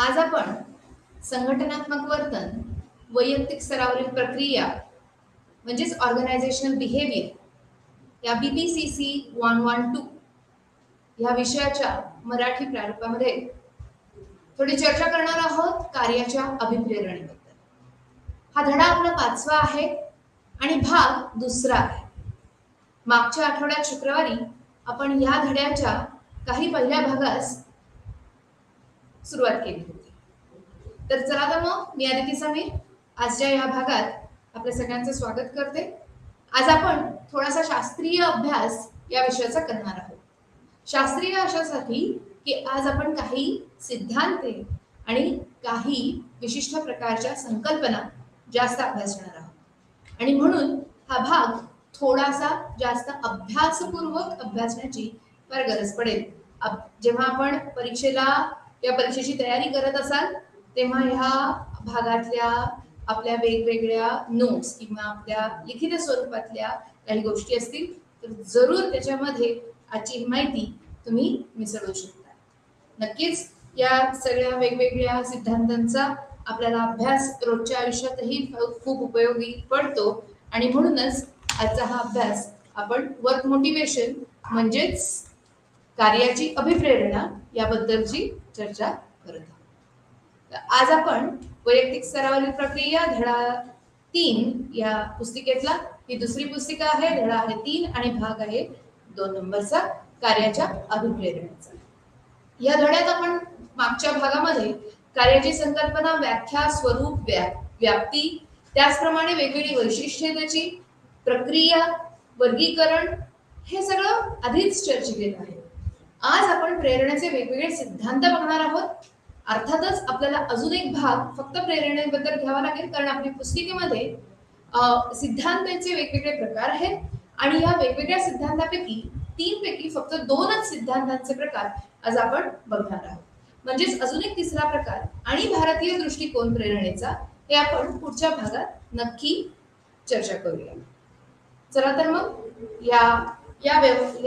आज आपण संघटनात्मक वर्तन, वैयक्तिक स्तरावरील प्रक्रिया म्हणजेच ऑर्गनायझेशनल बिहेवियर या BPCC 112 या विषयाच्या मराठी प्रारूपामध्ये थोडी चर्चा करणार आहोत कार्याच्या अभिप्रेरणेबद्दल। हा धडा आपला 5वा आहे आणि भाग 2रा आहे। मागच्या आठवड्यात शुक्रवारी आपण या धड्याच्या काही पहिल्या भागास सुरुवात केली होती। तर चला तर मग मी अदिती समीर आजच्या या भागात आपल्या सगळ्यांचं स्वागत करते। आज आपण थोडासा शास्त्रीय अभ्यास या विषयाचा करणार आहोत। शास्त्रीय अशासाठी की आज आपण काही सिद्धांते आणि काही विशिष्ट प्रकारच्या संकल्पना जास्त अभ्यासणार आहोत आणि म्हणून हा भाग थोडासा जास्त अभ्यासपूर्वक अभ्यासण्याची फार गरज पडेल। जेव्हा आपण परीक्षेची तयारी करत असाल तेव्हा ह्या भागातल्या आपल्या वेगवेगळ्या नोट्स किंवा आपल्या लिखित स्वरूपातल्या काही गोष्टी असतील तर जरूर त्याच्यामध्ये आजची माहिती तुम्ही मिसळू शकता। नक्कीच या सगळ्या वेगवेगळ्या सिद्धांतांचा आपल्याला अभ्यास रोजच्या आयुष्यातही खूप उपयोगी पडतो आणि म्हणूनच आजचा हा अभ्यास आपण वर्क मोटिवेशन म्हणजेच कार्याची अभिप्रेरणा याबद्दलची चर्चा करत आहोत। आज आपण वैयक्तिक स्तरावरील प्रक्रिया धडा 3 या पुस्तिकेतला, ही दुसरी पुस्तिका आहे, धडा आहे 3 आणि भाग आहे 2 नंबरचा कार्याच्या अभिप्रेरणेचा। या धड्यात आपण मागच्या भागामध्ये कार्याची संकल्पना, व्याख्या, स्वरूप, व्याप्ती, त्याचप्रमाणे वेगवेगळी वैशिष्ट्ये, त्याची प्रक्रिया, वर्गीकरण हे सगळं आधीच चर्चित आहे। आज आपण प्रेरणेचे वेगवेगळे सिद्धांत बघणार आहोत। अर्थातच आपल्याला अजून एक भाग फक्त प्रेरणेबद्दल घ्यावा लागेल कारण आपल्या पुस्तिकेमध्ये सिद्धांतांचे वेगवेगळे प्रकार आहेत आणि या वेगवेगळ्या सिद्धांतापैकी 3 पैकी फक्त 2च सिद्धांतांचे प्रकार आज आपण बघणार आहोत। म्हणजेच अजून एक तिसरा प्रकार आणि भारतीय दृष्टिकोन प्रेरणेचा हे आपण पुढच्या भागात नक्की चर्चा करूया। चला तर मग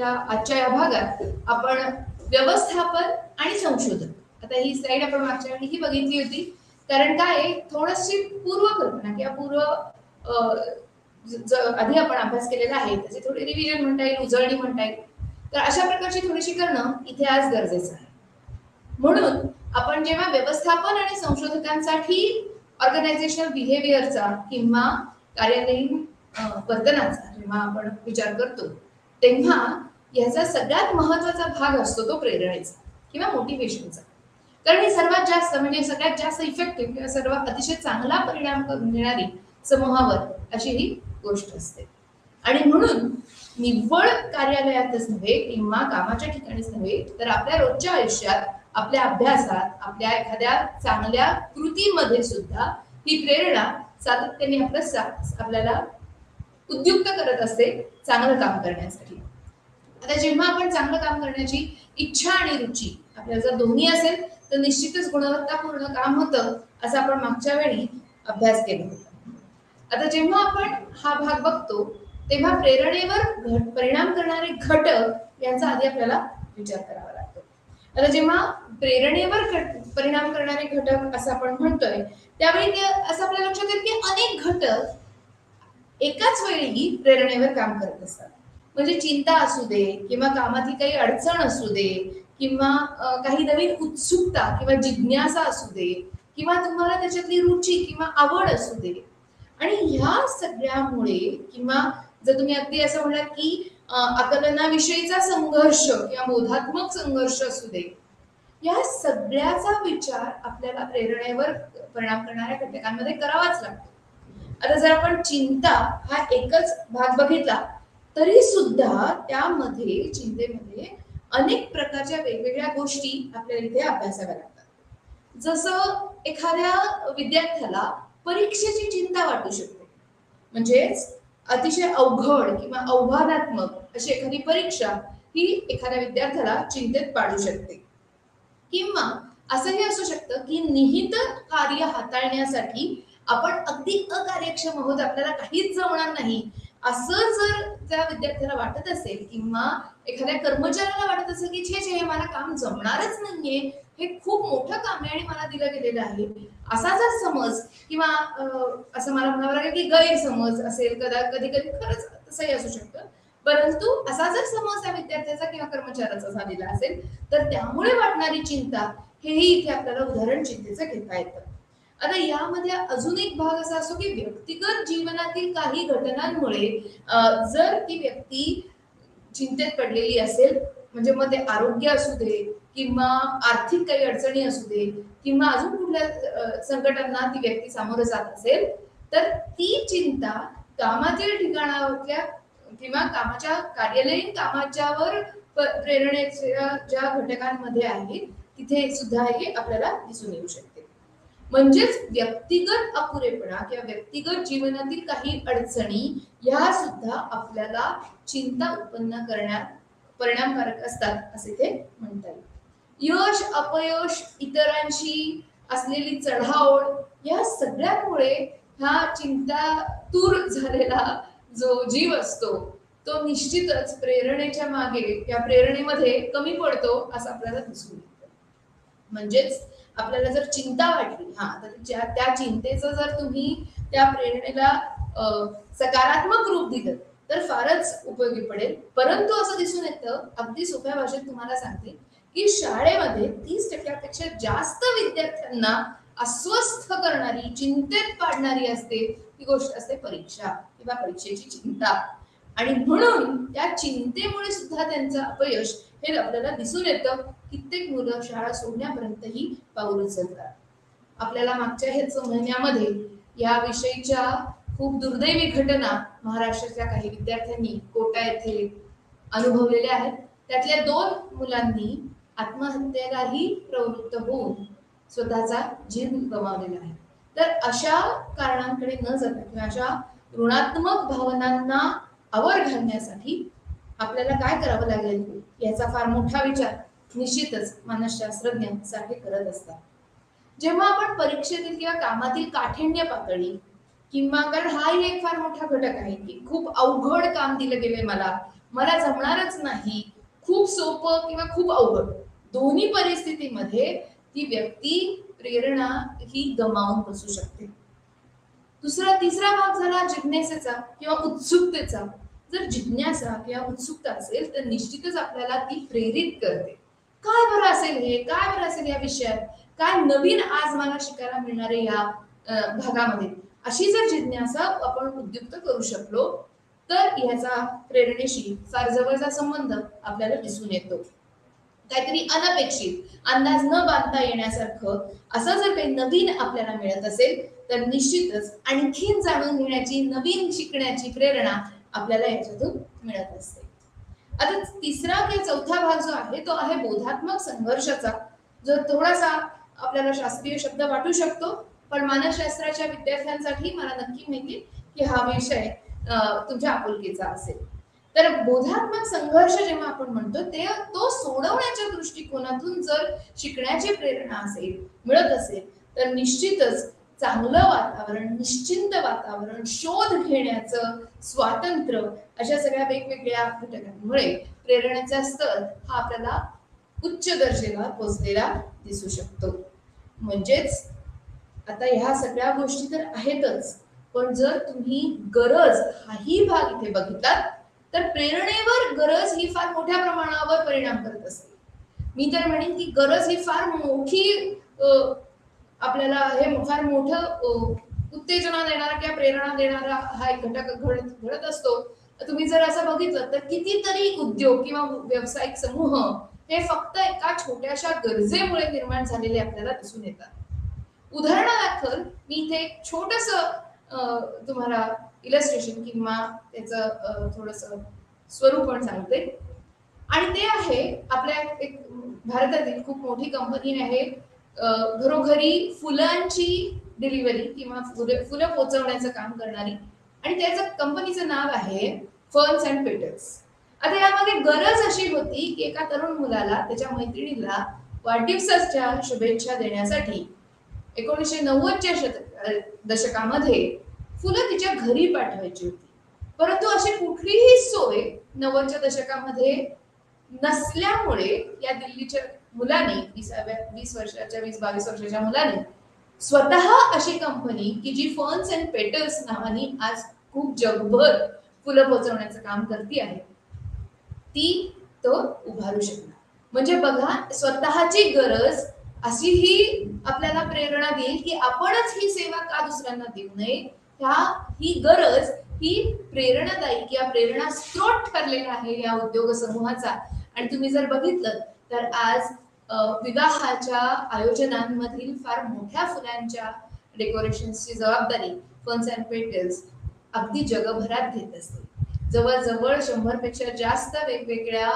आजच्या या भागात आपण व्यवस्थापन आणि संशोधन, आता ही स्लाइड आपण मागच्या वेळी ही बघितली होती कारण काय थोडीशी पूर्वकल्पना किंवा आधी आपण अभ्यास केलेला आहे त्याचे थोडी रिव्हिजन म्हणता येईल, उजळणी म्हणता येईल, तर अशा प्रकारची थोडीशी करणं इथे आज गरजेचं आहे। म्हणून आपण जेव्हा व्यवस्थापन आणि संशोधकांसाठी ऑर्गनायझेशनल बिहेवियरचा किंवा कार्यालयीन वर्तनाचा जेव्हा आपण विचार करतो तेव्हा याचा सगळ्यात महत्त्वाचा भाग असतो तो प्रेरणेचा किंवा मोटिवेशनचा, कारण ही सर्वात जास्त म्हणजे सगळ्यात जास्त इफेक्टिव्ह किंवा सर्वात अतिशय चांगला परिणाम करून देणारी समूहावर अशी ही गोष्ट असते। आणि म्हणून निव्वळ कार्यालयातच नव्हे किंवा कामाच्या ठिकाणीच नव्हे तर आपल्या रोजच्या आयुष्यात, आपल्या अभ्यासात, आपल्या एखाद्या चांगल्या कृतीमध्ये सुद्धा ही प्रेरणा सातत्याने आपल्याला उद्युक्त करत असते चांगलं काम करण्यासाठी। आता जेव्हा आपण चांगलं काम करण्याची इच्छा आणि रुची आपल्याला जर दोन्ही असेल तर निश्चितच गुणवत्तापूर्ण काम होतं असं आपण मागच्या वेळी अभ्यास केला होता। आता जेव्हा आपण हा भाग बघतो तेव्हा प्रेरणेवर परिणाम करणारे घटक यांचा आधी आपल्याला विचार करावा लागतो। आता जेव्हा प्रेरणेवर परिणाम करणारे घटक असं आपण म्हणतोय त्यावेळी ते असं आपल्या लक्षात येईल की अनेक घटक एकाच वेळी प्रेरणेवर काम करत असतात। म्हणजे चिंता असू दे किंवा कामातली काही अडचण असू दे किंवा काही नवीन उत्सुकता किंवा जिज्ञासा असू दे किंवा तुम्हाला त्याच्यातली रुची किंवा आवड असू दे, आणि ह्या सगळ्यामुळे किंवा जर तुम्ही अगदी असं म्हणाल की आकलनाविषयीचा संघर्ष किंवा बोधात्मक संघर्ष असू दे, या सगळ्याचा विचार आपल्याला प्रेरणेवर परिणाम करणाऱ्या घटकांमध्ये करावाच लागतो। आता जर आपण चिंता हा एकच भाग बघितला तरी सुद्धा त्यामध्ये चिंतेमध्ये अनेक प्रकारच्या वेगवेगळ्या गोष्टी आपल्याला इथे अभ्यासाव्या लागतात। जसं एखाद्या विद्यार्थ्याला परीक्षेची चिंता वाटू शकते, म्हणजेच अतिशय अवघड किंवा आव्हानात्मक अशी एखादी परीक्षा ही एखाद्या विद्यार्थ्याला चिंतेत पाडू शकते। किंवा असंही असू शकतं की निहित कार्य हाताळण्यासाठी आपण अगदी अकार्यक्षम आहोत, आपल्याला काहीच जमणार नाही असं जर त्या विद्यार्थ्याला वाटत असेल किंवा एखाद्या कर्मचाऱ्याला वाटत असेल की छे छे हे मला काम जमणारच नाहीये, हे खूप मोठं काम आहे आणि मला दिलं गेलेलं आहे, असा जर समज किंवा असं मला म्हणावं लागेल की गैरसमज असेल, कधी कधी खरंच तसंही असू शकतं, परंतु असा जर समज त्या विद्यार्थ्याचा किंवा कर्मचाऱ्याचा झालेला असेल तर त्यामुळे वाटणारी चिंता हेही इथे आपल्याला उदाहरण चिंतेचं घेता येतं. आता यामध्ये अजून एक भाग असा असतो की व्यक्तिगत जीवनातील काही घटनांमुळे जर ती व्यक्ती चिंतेत पडलेली असेल, म्हणजे मग ते आरोग्य असू दे किंवा आर्थिक काही अडचणी असू दे किंवा अजून कुठल्या संकटांना ती व्यक्ती सामोरं जात असेल, तर ती चिंता कामाच्या ठिकाणावरच्या किंवा कामाच्या कार्यालयीन कामाच्यावर प्रेरणेच्या ज्या घटकांमध्ये आहेत तिथे सुद्धा हे आपल्याला दिसून येऊ शकते. म्हणजेच व्यक्तिगत अपुरेपणा किंवा व्यक्तिगत जीवनातील काही अडचणी या सुद्धा आपल्याला चिंता उत्पन्न करण्यात परिणामकारक असतात असे ते म्हणता येईल. यश अपयश, इतरांशी असलेली चढाओढ या सगळ्यांमुळे ह्या चिंतातूर झालेला जो जीव असतो तो निश्चितच प्रेरणेच्या मागे या प्रेरणेमध्ये कमी पडतो असं आपल्याला दिसून येतं. म्हणजेच आपल्याला जर चिंता वाटली तर त्या चिंतेचं जर तुम्ही त्या प्रेरणेला सकारात्मक रूप दिलं तर फारच उपयोगी पडेल. परंतु असं दिसून येतं, अगदी सोप्या भाषेत तुम्हाला सांगते की शाळेमध्ये 30% जास्त विद्यार्थ्यांना अस्वस्थ करणारी, चिंतेत पाडणारी असते ती गोष्ट असते परीक्षा किंवा परीक्षेची चिंता. आणि म्हणून त्या चिंतेमुळे सुद्धा त्यांचं अपयश हे आपल्याला दिसून येतं. कित्येक मुलं शाळा सोडण्यापर्यंतही पाऊल उचलतात. आपल्याला मागच्या ह्याच महिन्यामध्ये या विषयीच्या खूप दुर्दैवी घटना महाराष्ट्राच्या काही विद्यार्थ्यांनी कोटा येथे अनुभवलेल्या आहेत. त्यातल्या 2 मुलांनी आत्महत्येलाही प्रवृत्त होऊन स्वतःचा जीव गमावलेला आहे. तर अशा कारणांकडे न जाता किंवा अशा ऋणात्मक भावनांना आवर घालण्यासाठी आपल्याला काय करावं लागेल याचा फार मोठा विचार निश्चितच मानसशास्त्रज्ञांसाठी करत असतात. जेव्हा आपण परीक्षेतील किंवा कामातील काठिण्य पातळी किंवा कारण हाही एक फार मोठा घटक आहे की खूप अवघड काम दिलं गेले, मला जमणारच नाही, खूप सोपं किंवा खूप अवघड, दोन्ही परिस्थितीमध्ये ती व्यक्ती प्रेरणा ही गमावून बसू शकते. तिसरा भाग झाला जिज्ञासेचा किंवा उत्सुकतेचा. जर जिज्ञासा किंवा उत्सुकता असेल तर निश्चितच आपल्याला ती प्रेरित करते. काय बरं असेल हे, काय बरं असेल या विषयात, काय नवीन आज मला शिकायला मिळणार आहे या भागामध्ये, अशी जर जिज्ञासा आपण उद्युक्त करू शकलो तर याचा प्रेरणेशी फार जवळचा संबंध आपल्याला दिसून येतो. काहीतरी अनपेक्षित, अंदाज न बांधता येण्यासारखं असं जर काही नवीन आपल्याला मिळत असेल तर निश्चितच आणखीन जाणून घेण्याची, नवीन शिकण्याची प्रेरणा आपल्याला याच्यातून मिळत असते. आता तिसरा किंवा चौथा भाग जो आहे तो आहे बोधात्मक संघर्षाचा, जो थोडासा आपल्याला शास्त्रीय शब्द वाटू शकतो, पण मानसशास्त्राच्या विद्यार्थ्यांसाठी मला नक्की माहिती की हा विषय तुमच्या आपुलकीचा असेल. तर बोधात्मक संघर्ष जेव्हा आपण म्हणतो तो सोडवण्याच्या दृष्टिकोनातून जर शिकण्याची प्रेरणा असेल, मिळत असेल तर निश्चितच चांगलं वातावरण, निश्चिंत वातावरण, शोध घेण्याचं स्वातंत्र्य, अशा सगळ्या वेगवेगळ्या घटकांमुळे प्रेरणेचा स्तर हा आपल्याला उच्च दर्जाला पोहोचलेला दिसू शकतो. म्हणजेच आता ह्या सगळ्या गोष्टी तर आहेतच, पण जर तुम्ही गरज हाही भाग इथे बघितलात तर प्रेरणेवर गरज ही फार मोठ्या प्रमाणावर परिणाम करत असते. मी तर म्हणेन की गरज ही फार मोठी आपल्याला हे फार मोठं उत्तेजना देणारा किंवा प्रेरणा देणारा हा एक घटक घडत असतो. तुम्ही जर असं बघितलं तर कितीतरी उद्योग किंवा व्यावसायिक समूह हे फक्त एका छोट्याशा गरजेमुळे निर्माण झालेले आपल्याला दिसून येतात. उदाहरणादाखल मी इथे एक छोटस तुम्हाला इलस्ट्रेशन किंवा त्याचं थोडस स्वरूप पण सांगते, आणि ते आहे आपल्या एक भारतातील खूप मोठी कंपनी आहे, घरोघरी फुलांची डिलिव्हरी किंवा फुलं पोहोचवण्याचं काम करणारी, आणि त्याचं कंपनीचं नाव आहे फर्न्स अँड पेटल्स. आता यामागे गरज अशी होती की एका तरुण मुलाला त्याच्या मैत्रिणीला वाढदिवसाच्या शुभेच्छा देण्यासाठी 1990च्या दशकामध्ये फुलं तिच्या घरी पाठवायची होती. परंतु अशी कुठलीही सोय 90च्या दशकामध्ये नसल्यामुळे या दिल्लीच्या मुलाने 20 वर्षाच्या 20-22 वर्षाच्या मुलाने स्वतः अशी कंपनी की जी फर्न्स अँड पेटल्स नावाने आज खूप जगभर फुलं पोचवण्याचं काम करते आहे ती तो उभारू शकणार. म्हणजे बघा स्वतःची गरज अशी ही आपल्याला प्रेरणा देईल की आपणच ही सेवा का दुसऱ्यांना देऊ नये. ही गरज ही प्रेरणादायी किंवा प्रेरणा स्रोत ठरलेला आहे या उद्योग समूहाचा. आणि तुम्ही जर बघितलं तर आज विवाहाच्या आयोजनांमधील फार मोठ्या फुलांच्या डेकोरेशनची जबाबदारी फर्न्स अँड पेटल्स अगदी जगभरात घेत असते. जवळजवळ 100 पेक्षा जास्त वेगवेगळ्या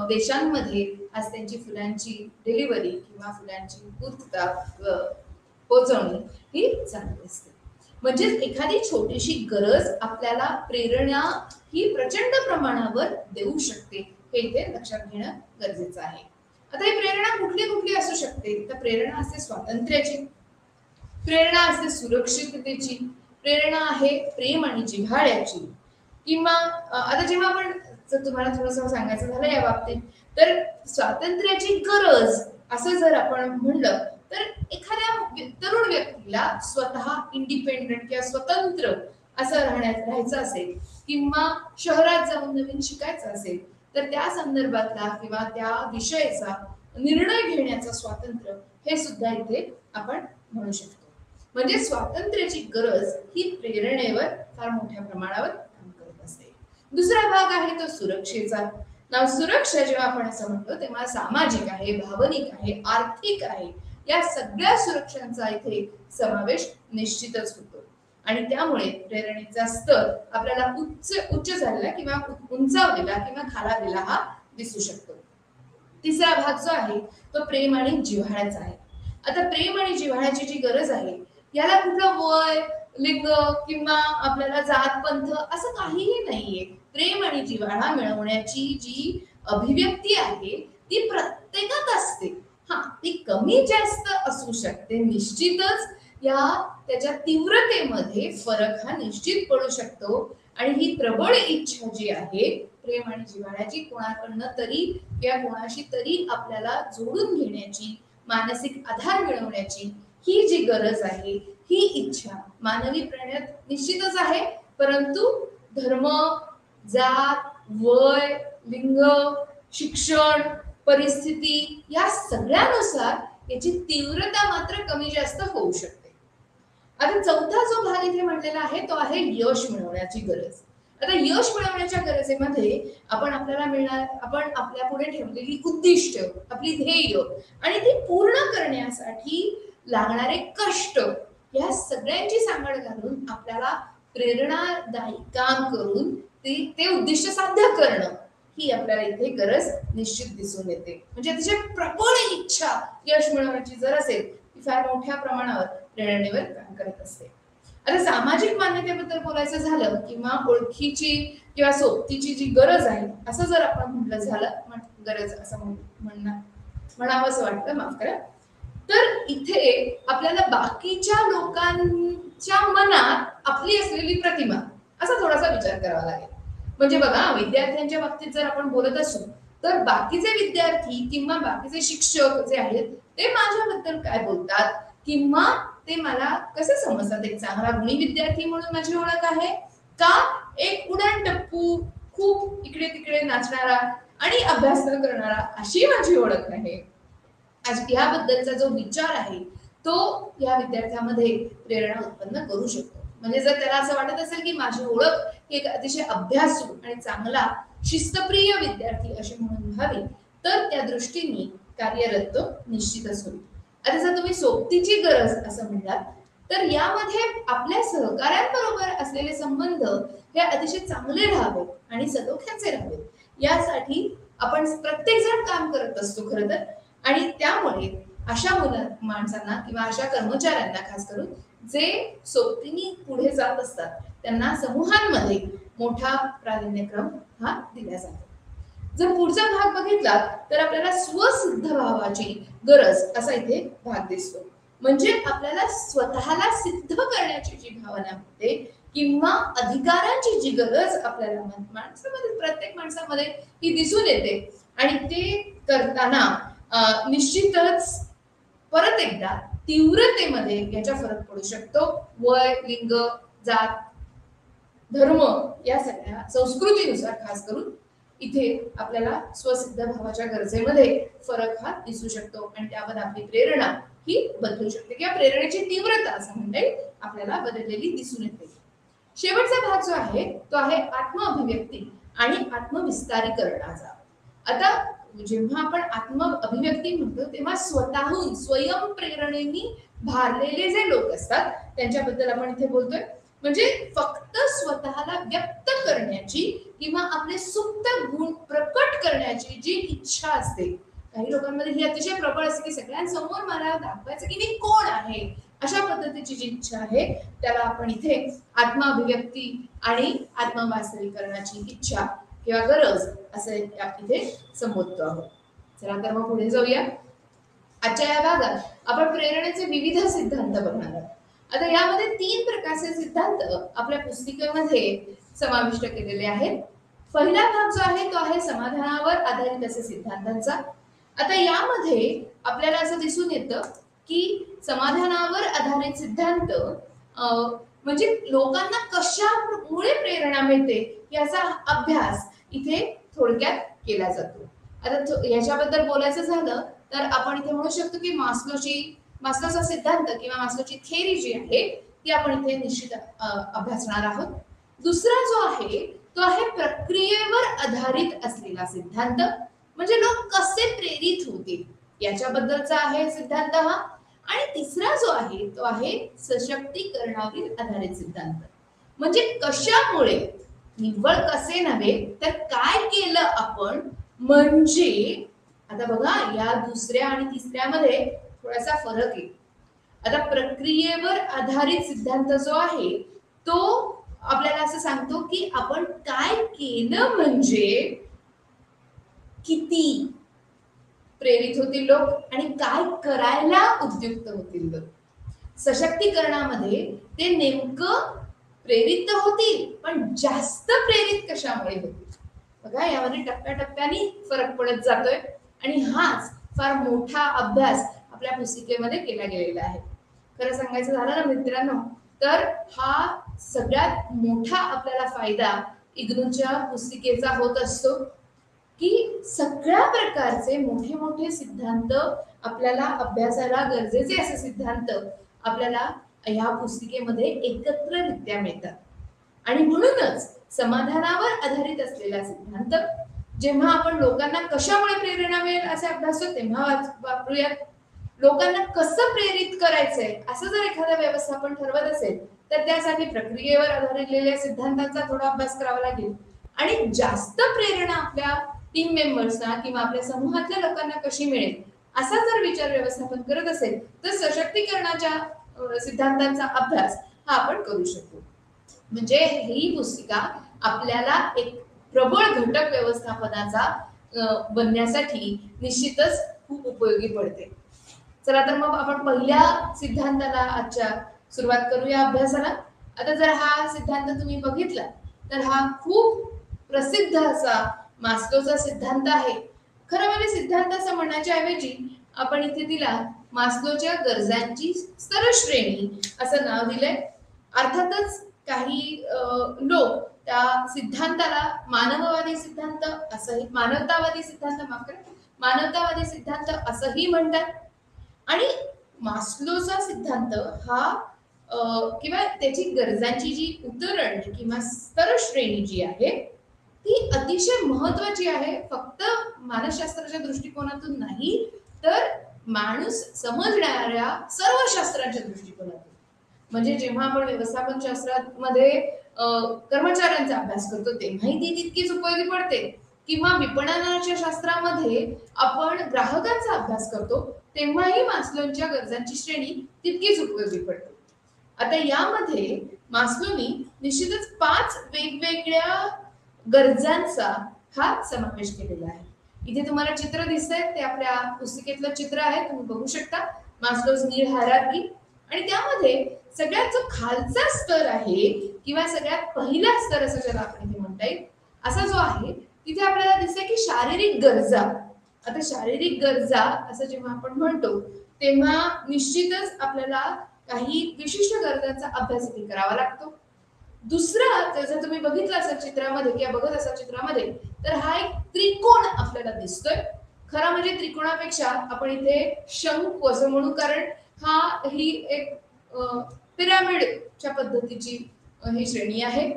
देशांमध्ये आज त्यांची फुलांची डिलिव्हरी किंवा फुलांची पूर्तता पोहोचवणी ही चालू असते. म्हणजे एखादी छोटीशी गरज आपल्याला प्रेरणा ही प्रचंड प्रमाणावर देऊ शकते हे इथे लक्षात घेणं गरजेचं आहे. आता ही प्रेरणा कुठली कुठली असू शकते तर प्रेरणा असते स्वातंत्र्याची, प्रेरणा असते सुरक्षिततेची, प्रेरणा आहे प्रेम आणि जिव्हाळ्याची. किंवा आता जेव्हा आपण तुम्हाला थोडंसं सांगायचं झालं या बाबतीत तर स्वातंत्र्याची गरज असं जर आपण म्हणलं तर एखाद्या तरुण व्यक्तीला स्वतः इंडिपेंडंट किंवा स्वतंत्र असं राहायचं असेल किंवा शहरात जाऊन नवीन शिकायचं असेल तर त्या संदर्भातला किंवा त्या विषयाचा निर्णय घेण्याचं स्वातंत्र्य हे सुद्धा इथे आपण म्हणू शकतो. म्हणजे स्वातंत्र्याची गरज ही प्रेरणेवर फार मोठ्या प्रमाणावर काम करत असते. दुसरा भाग आहे तो सुरक्षेचा. नाव सुरक्षा जेव्हा आपण असं म्हणतो तेव्हा सामाजिक आहे, भावनिक आहे, आर्थिक आहे, या सगळ्या सुरक्षांचा इथे समावेश निश्चितच होतो. आणि त्यामुळे प्रेरणेचा स्तर आपल्याला उच्च झालेला किंवा उंचावलेला किंवा खालावलेला हा दिसू शकतो. तिसरा भाग जो आहे तो प्रेम आणि जिव्हाळ्याचा आहे. आता प्रेम आणि जिव्हाळ्याची जी गरज आहे याला कुठलं वय, लिंग किंवा आपल्याला जात पंथ असं काहीही नाहीये. प्रेम आणि जिव्हाळा मिळवण्याची जी अभिव्यक्ती आहे ती प्रत्येकात असते. ती कमी जास्त असू शकते निश्चितच. त्याच्या तीव्रतेमध्ये फरक हा निश्चित पडू शकतो. आणि ही प्रबळ इच्छा जी आहे प्रेम आणि जिव्हाळ्याची कोणाकडनं तरी किंवा कोणाशी तरी आपल्याला जोडून घेण्याची, मानसिक आधार मिळवण्याची ही जी गरज आहे ही इच्छा मानवी प्राण्यात निश्चितच आहे. परंतु धर्म, जात, वय, लिंग, शिक्षण, परिस्थिती या सगळ्यानुसार याची तीव्रता मात्र कमी जास्त होऊ शकते. आता चौथा जो भाग इथे म्हटलेला आहे तो आहे यश मिळवण्याची गरज. आता यश मिळवण्याच्या गरजेमध्ये आपण आपल्या पुढे ठेवलेली उद्दिष्ट, आपली ध्येय आणि ती पूर्ण करण्यासाठी लागणारे कष्ट या सगळ्यांची सांगड घालून आपल्याला प्रेरणादायी काम करून ते उद्दिष्ट साध्य करणं ही आपल्याला इथे गरज निश्चित दिसून येते. म्हणजे अतिशय प्रबळ इच्छा यश मिळवण्याची जर असेल ती फार मोठ्या प्रमाणावर प्रेरणेवर काम करत असते. आता सामाजिक मान्यतेबद्दल बोलायचं झालं किंवा ओळखीची किंवा सोबतीची जी गरज आहे असं जर आपण म्हटलं झालं गरज असं म्हणावं असं वाटतं, माफ करा. तर इथे आपल्याला बाकीच्या लोकांच्या मनात आपली असलेली प्रतिमा असा थोडासा विचार करावा लागेल. म्हणजे बघा विद्यार्थ्यांच्या बाबतीत जर आपण बोलत असू तर बाकीचे विद्यार्थी किंवा बाकीचे शिक्षक जे आहेत ते माझ्याबद्दल काय बोलतात किंवा ते मला कसे समजतात. एक चांगला गुणी विद्यार्थी म्हणून माझी ओळख आहे का एक उडाणटप्पू, खूप इकडे तिकडे नाचणारा आणि अभ्यास न करणारा अशी माझी ओळख आहे. याबद्दलचा जो विचार आहे तो या विद्यार्थ्यामध्ये प्रेरणा उत्पन्न करू शकतो. म्हणजे जर त्याला असं वाटत असेल की माझी ओळख एक अतिशय अभ्यासू आणि चांगला शिस्तप्रिय विद्यार्थी अशी म्हणून व्हावी तर त्या दृष्टीने कार्यरत तो निश्चितच होईल. आता जर तुम्ही सोबतीची गरज असं म्हणलात तर यामध्ये आपल्या सहकाऱ्यांबरोबर असलेले संबंध हे अतिशय चांगले राहावेत आणि सलोख्याचे राहावेत यासाठी आपण प्रत्येक जण काम करत असतो खरं तर. आणि त्यामुळे अशा माणसांना किंवा अशा कर्मचाऱ्यांना खास करून जे सोबतीने पुढे जात असतात त्यांना समूहांमध्ये मोठा प्राधान्यक्रम हा दिला जातो. जर पुढचा भाग बघितला तर आपल्याला स्वसिद्ध भावाची गरज असा इथे भाग दिसतो. म्हणजे आपल्याला स्वतःला सिद्ध करण्याची जी भावना होते किंवा अधिकारांची जी गरज आपल्याला माणसामध्ये प्रत्येक माणसामध्ये ही दिसून येते आणि ते करताना निश्चितच परत एकदा तीव्रतेमध्ये याचा फरक पडू शकतो. वय, लिंग, जात, धर्म या सगळ्या संस्कृतीनुसार खास करून इथे आपल्याला स्वसिद्ध भावाच्या गरजेमध्ये फरक हा दिसू शकतो आणि त्यावर आपली प्रेरणा ही बदलू शकते किंवा प्रेरणेची तीव्रता असं म्हणता येईल आपल्याला बदललेली दिसून येते. शेवटचा भाग जो आहे तो आहे आत्मअभिव्यक्ती आणि आत्मविस्तारीकरणाचा. आता जेव्हा आपण आत्म अभिव्यक्ती म्हणतो तेव्हा स्वतःहून स्वयं प्रेरणेने भारलेले जे लोक असतात त्यांच्याबद्दल आपण इथे बोलतोय. म्हणजे फक्त स्वतःला व्यक्त करण्याची किंवा आपले सुप्त गुण प्रकट करण्याची जी इच्छा असते, काही लोकांमध्ये ही अतिशय प्रबळ असते की सगळ्यांसमोर मला दाखवायचं की मी कोण आहे, अशा पद्धतीची जी इच्छा आहे त्याला आपण इथे आत्माभिव्यक्ती आणि आत्मवास्तवीकरणाची इच्छा किंवा गरज असे इथे संबोधतो आहोत. चला तर मग पुढे जाऊया. आजच्या या भागात आपण प्रेरणेचे विविध सिद्धांत बघणार आहोत. आता यामध्ये 3 प्रकारचे सिद्धांत आपल्या पुस्तिकेमध्ये समाविष्ट केलेले आहेत. पहिला भाग जो आहे तो आहे समाधानावर आधारित असे सिद्धांतांचा. आता यामध्ये आपल्याला असं दिसून येतं की समाधानावर आधारित सिद्धांत म्हणजे लोकांना कशामुळे प्रेरणा मिळते याचा अभ्यास इथे थोडक्यात केला जातो. आता याच्याबद्दल बोलायचं झालं तर आपण इथे म्हणू शकतो की मास्लोचा सिद्धांत किंवा मास्लोची थेअरी जी आहे ती आपण इथे निश्चित अभ्यासणार आहोत. दुसरा जो आहे तो आहे प्रक्रियेवर आधारित असलेला सिद्धांत, म्हणजे लोक कसे प्रेरित होतील याच्याबद्दलचा आहे सिद्धांत हा. आणि तिसरा जो आहे तो आहे सशक्तीकरणावर आधारित सिद्धांत, म्हणजे कशामुळे, निव्वळ कसे नव्हे तर काय केलं आपण म्हणजे. आता बघा या दुसऱ्या आणि तिसऱ्यामध्ये थोडासा फरक आहे. आता प्रक्रियेवर आधारित सिद्धांत जो आहे तो आपल्याला असं सांगतो की आपण काय केलं म्हणजे किती प्रेरित होतील लोक आणि काय करायला उद्युक्त होतील लोक. सशक्तीकरणामध्ये ते नेमकं प्रेरित होतील पण जास्त प्रेरित कशामुळे होतील. बघा यामध्ये टप्प्याटप्प्याने फरक पडत जातोय आणि हाच फार मोठा अभ्यास आपल्या पुस्तिकेमध्ये केला गेलेला आहे. खरं सांगायचं झालं ना मित्रांनो तर हा सगळ्यात मोठा आपल्याला फायदा इग्नूच्या पुस्तिकेचा होत असतो की सगळ्या प्रकारचे मोठे मोठे सिद्धांत आपल्याला अभ्यासाला गरजेचे असे सिद्धांत आपल्याला या पुस्तिकेमध्ये एकत्ररित्या मिळतात. आणि म्हणूनच समाधानावर आधारित असलेला सिद्धांत जेव्हा आपण लोकांना कशामुळे प्रेरणा मिळेल असे अभ्यासतो तेव्हा वापरूयात. लोकांना कसं प्रेरित करायचंय असं जर एखादं व्यवस्थापन ठरवत असेल तर त्यासाठी प्रक्रियेवर आधारलेल्या सिद्धांतांचा थोडा अभ्यास करावा लागेल. आणि जास्त प्रेरणा आपल्या टीम मेंबर्सना किंवा आपल्या समूहातल्या लोकांना कशी मिळेल असा जर विचार व्यवस्थापन करत असेल तर सशक्तीकरणाच्या सिद्धांतांचा अभ्यास हा आपण करू शकतो. म्हणजे ही पुस्तिका आपल्याला एक प्रबळ घटक व्यवस्थापनाचा बनण्यासाठी निश्चितच खूप उपयोगी पडते. चला तर मग आपण पहिल्या सिद्धांताला आजच्या सुरुवात करूया अभ्यासाला. आता जर हा सिद्धांत तुम्ही बघितला तर हा खूप प्रसिद्ध असा मास्लोचा सिद्धांत आहे. खरं म्हणजे सिद्धांत असं म्हणण्याच्या ऐवजी आपण इथे तिला मास्लोच्या गरजांची स्तरश्रेणी असं नाव दिलंय. अर्थातच काही लोक त्या सिद्धांताला मानववादी सिद्धांत असंही मानवतावादी सिद्धांत असंही म्हणतात. आणि मास्लोचा सिद्धांत हा किंवा त्याची गरजांची जी उतरंड किंवा स्तरश्रेणी जी आहे ती अतिशय महत्वाची आहे. फक्त मानसशास्त्राच्या दृष्टिकोनातून नाही तर माणूस समजणाऱ्या सर्व शास्त्रांच्या दृष्टिकोनातून. म्हणजे जेव्हा आपण व्यवस्थापन शास्त्रामध्ये कर्मचाऱ्यांचा अभ्यास करतो तेव्हाही ती तितकीच उपयोगी पडते किंवा विपणनाच्या शास्त्रामध्ये आपण ग्राहकांचा अभ्यास करतो तेव्हाही मास्लोंच्या गरजांची श्रेणी तितकीच उपयोगी पडते. आता यामध्ये मास्लोनी निश्चितच 5 वेगवेगळ्या गरजांचा हा समावेश केलेला आहे. इथे तुम्हाला चित्र दिसतंय ते आपल्या पुस्तिकेतलं चित्र आहे, तुम्ही बघू शकता मास्लोज नीड हायरार्की. आणि त्यामध्ये सगळ्यात जो खालचा स्तर आहे किंवा सगळ्यात पहिला स्तर असं ज्याला आपण इथे म्हणता येईल असा जो आहे तिथे आपल्याला दिसते की शारीरिक गरजा. आता शारीरिक गरजा असं जेव्हा आपण म्हणतो तेव्हा निश्चितच आपल्याला काही विशिष्ट गरजांचा अभ्यास इथे करावा लागतो. दुसरा जर तुम्ही बघितलं असेल चित्रामध्ये किंवा बघत असाल चित्रामध्ये, तर हा एक त्रिकोण आपल्याला दिसतोय. खरा म्हणजे त्रिकोणापेक्षा आपण इथे शंकू असं म्हणू, कारण ही एक पिरामिडच्या पद्धतीची ही श्रेणी आहे.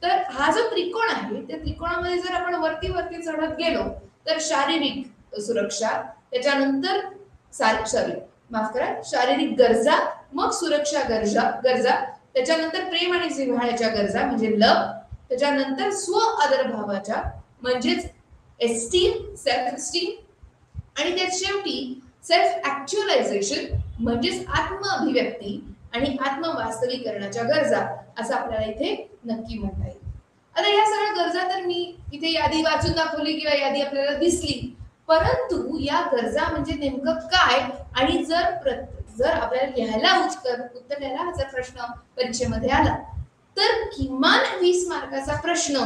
तर हा जो त्रिकोण आहे त्या त्रिकोणामध्ये जर आपण वरती वरती चढत गेलो तर शारीरिक सुरक्षा, त्याच्यानंतर माफ करा, शारीरिक गरजा, मग सुरक्षा गरजा, त्याच्यानंतर प्रेम आणि जिव्हाळ्याच्या गरजा म्हणजे लव, त्याच्यानंतर स्व आदरभावाच्या म्हणजेच एस्टीम, सेल्फ एस्टीम, आणि त्या शेवटी सेल्फ ऍक्च्युअलायझेशन म्हणजेच आत्मअभिव्यक्ती आणि आत्मवास्तवीकरणाच्या गरजा असं आपल्याला इथे नक्की म्हणता येईल. आता या सगळ्या गरजा तर मी इथे यादी वाचून दाखवली किंवा यादी आपल्याला दिसली, परंतु या गरजा म्हणजे नेमकं काय, आणि जर आपल्याला लिहायला उत्तर लिहायला हा जर प्रश्न परीक्षेमध्ये आला तर किमान 20 मार्काचा प्रश्न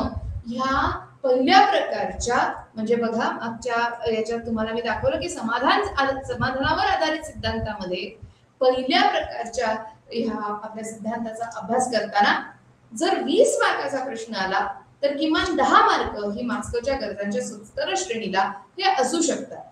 ह्या पहिल्या प्रकारच्या, म्हणजे बघा मागच्या याच्यात तुम्हाला मी दाखवलं की समाधानावर आधारित सिद्धांतामध्ये पहिल्या प्रकारच्या ह्या आपल्या सिद्धांताचा अभ्यास करताना जर 20 मार्काचा प्रश्न आला तर किमान 10 मार्क ही मास्लोच्या गरजांच्या सूत्र श्रेणीला हे असू शकतात.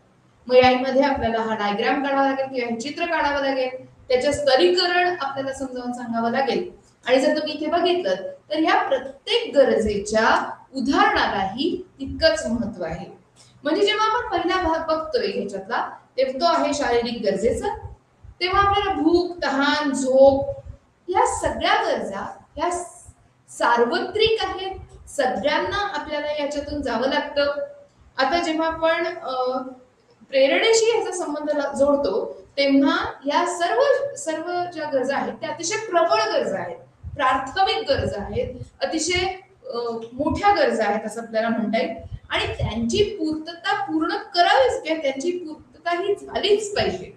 मग यामध्ये आपल्याला हा डायग्राम काढावा लागेल किंवा चित्र काढावं लागेल, त्याचं स्तरीकरण आपल्याला समजावून सांगावं लागेल. आणि जर तुम्ही इथे बघितलं तर ह्या प्रत्येक गरजेच्या उदाहरणालाही तितकंच महत्व आहे. म्हणजे जेव्हा आपण पहिला भाग बघतोय ह्याच्यातला, तेव्हा तो आहे शारीरिक गरजेचा, तेव्हा आपल्याला भूक, तहान, झोप या सगळ्या गरजा ह्या सार्वत्रिक आहेत, सगळ्यांना आपल्याला याच्यातून जावं लागतं. आता जेव्हा आपण प्रेरणेशी याचा संबंध जोडतो तेव्हा या सर्व ज्या गरजा आहेत त्या अतिशय प्रबळ गरजा आहेत, प्राथमिक गरजा आहेत, अतिशय मोठ्या गरजा आहेत असं आपल्याला म्हणता येईल. आणि त्यांची पूर्तता पूर्ण करावीच किंवा त्यांची पूर्तता ही झालीच पाहिजे.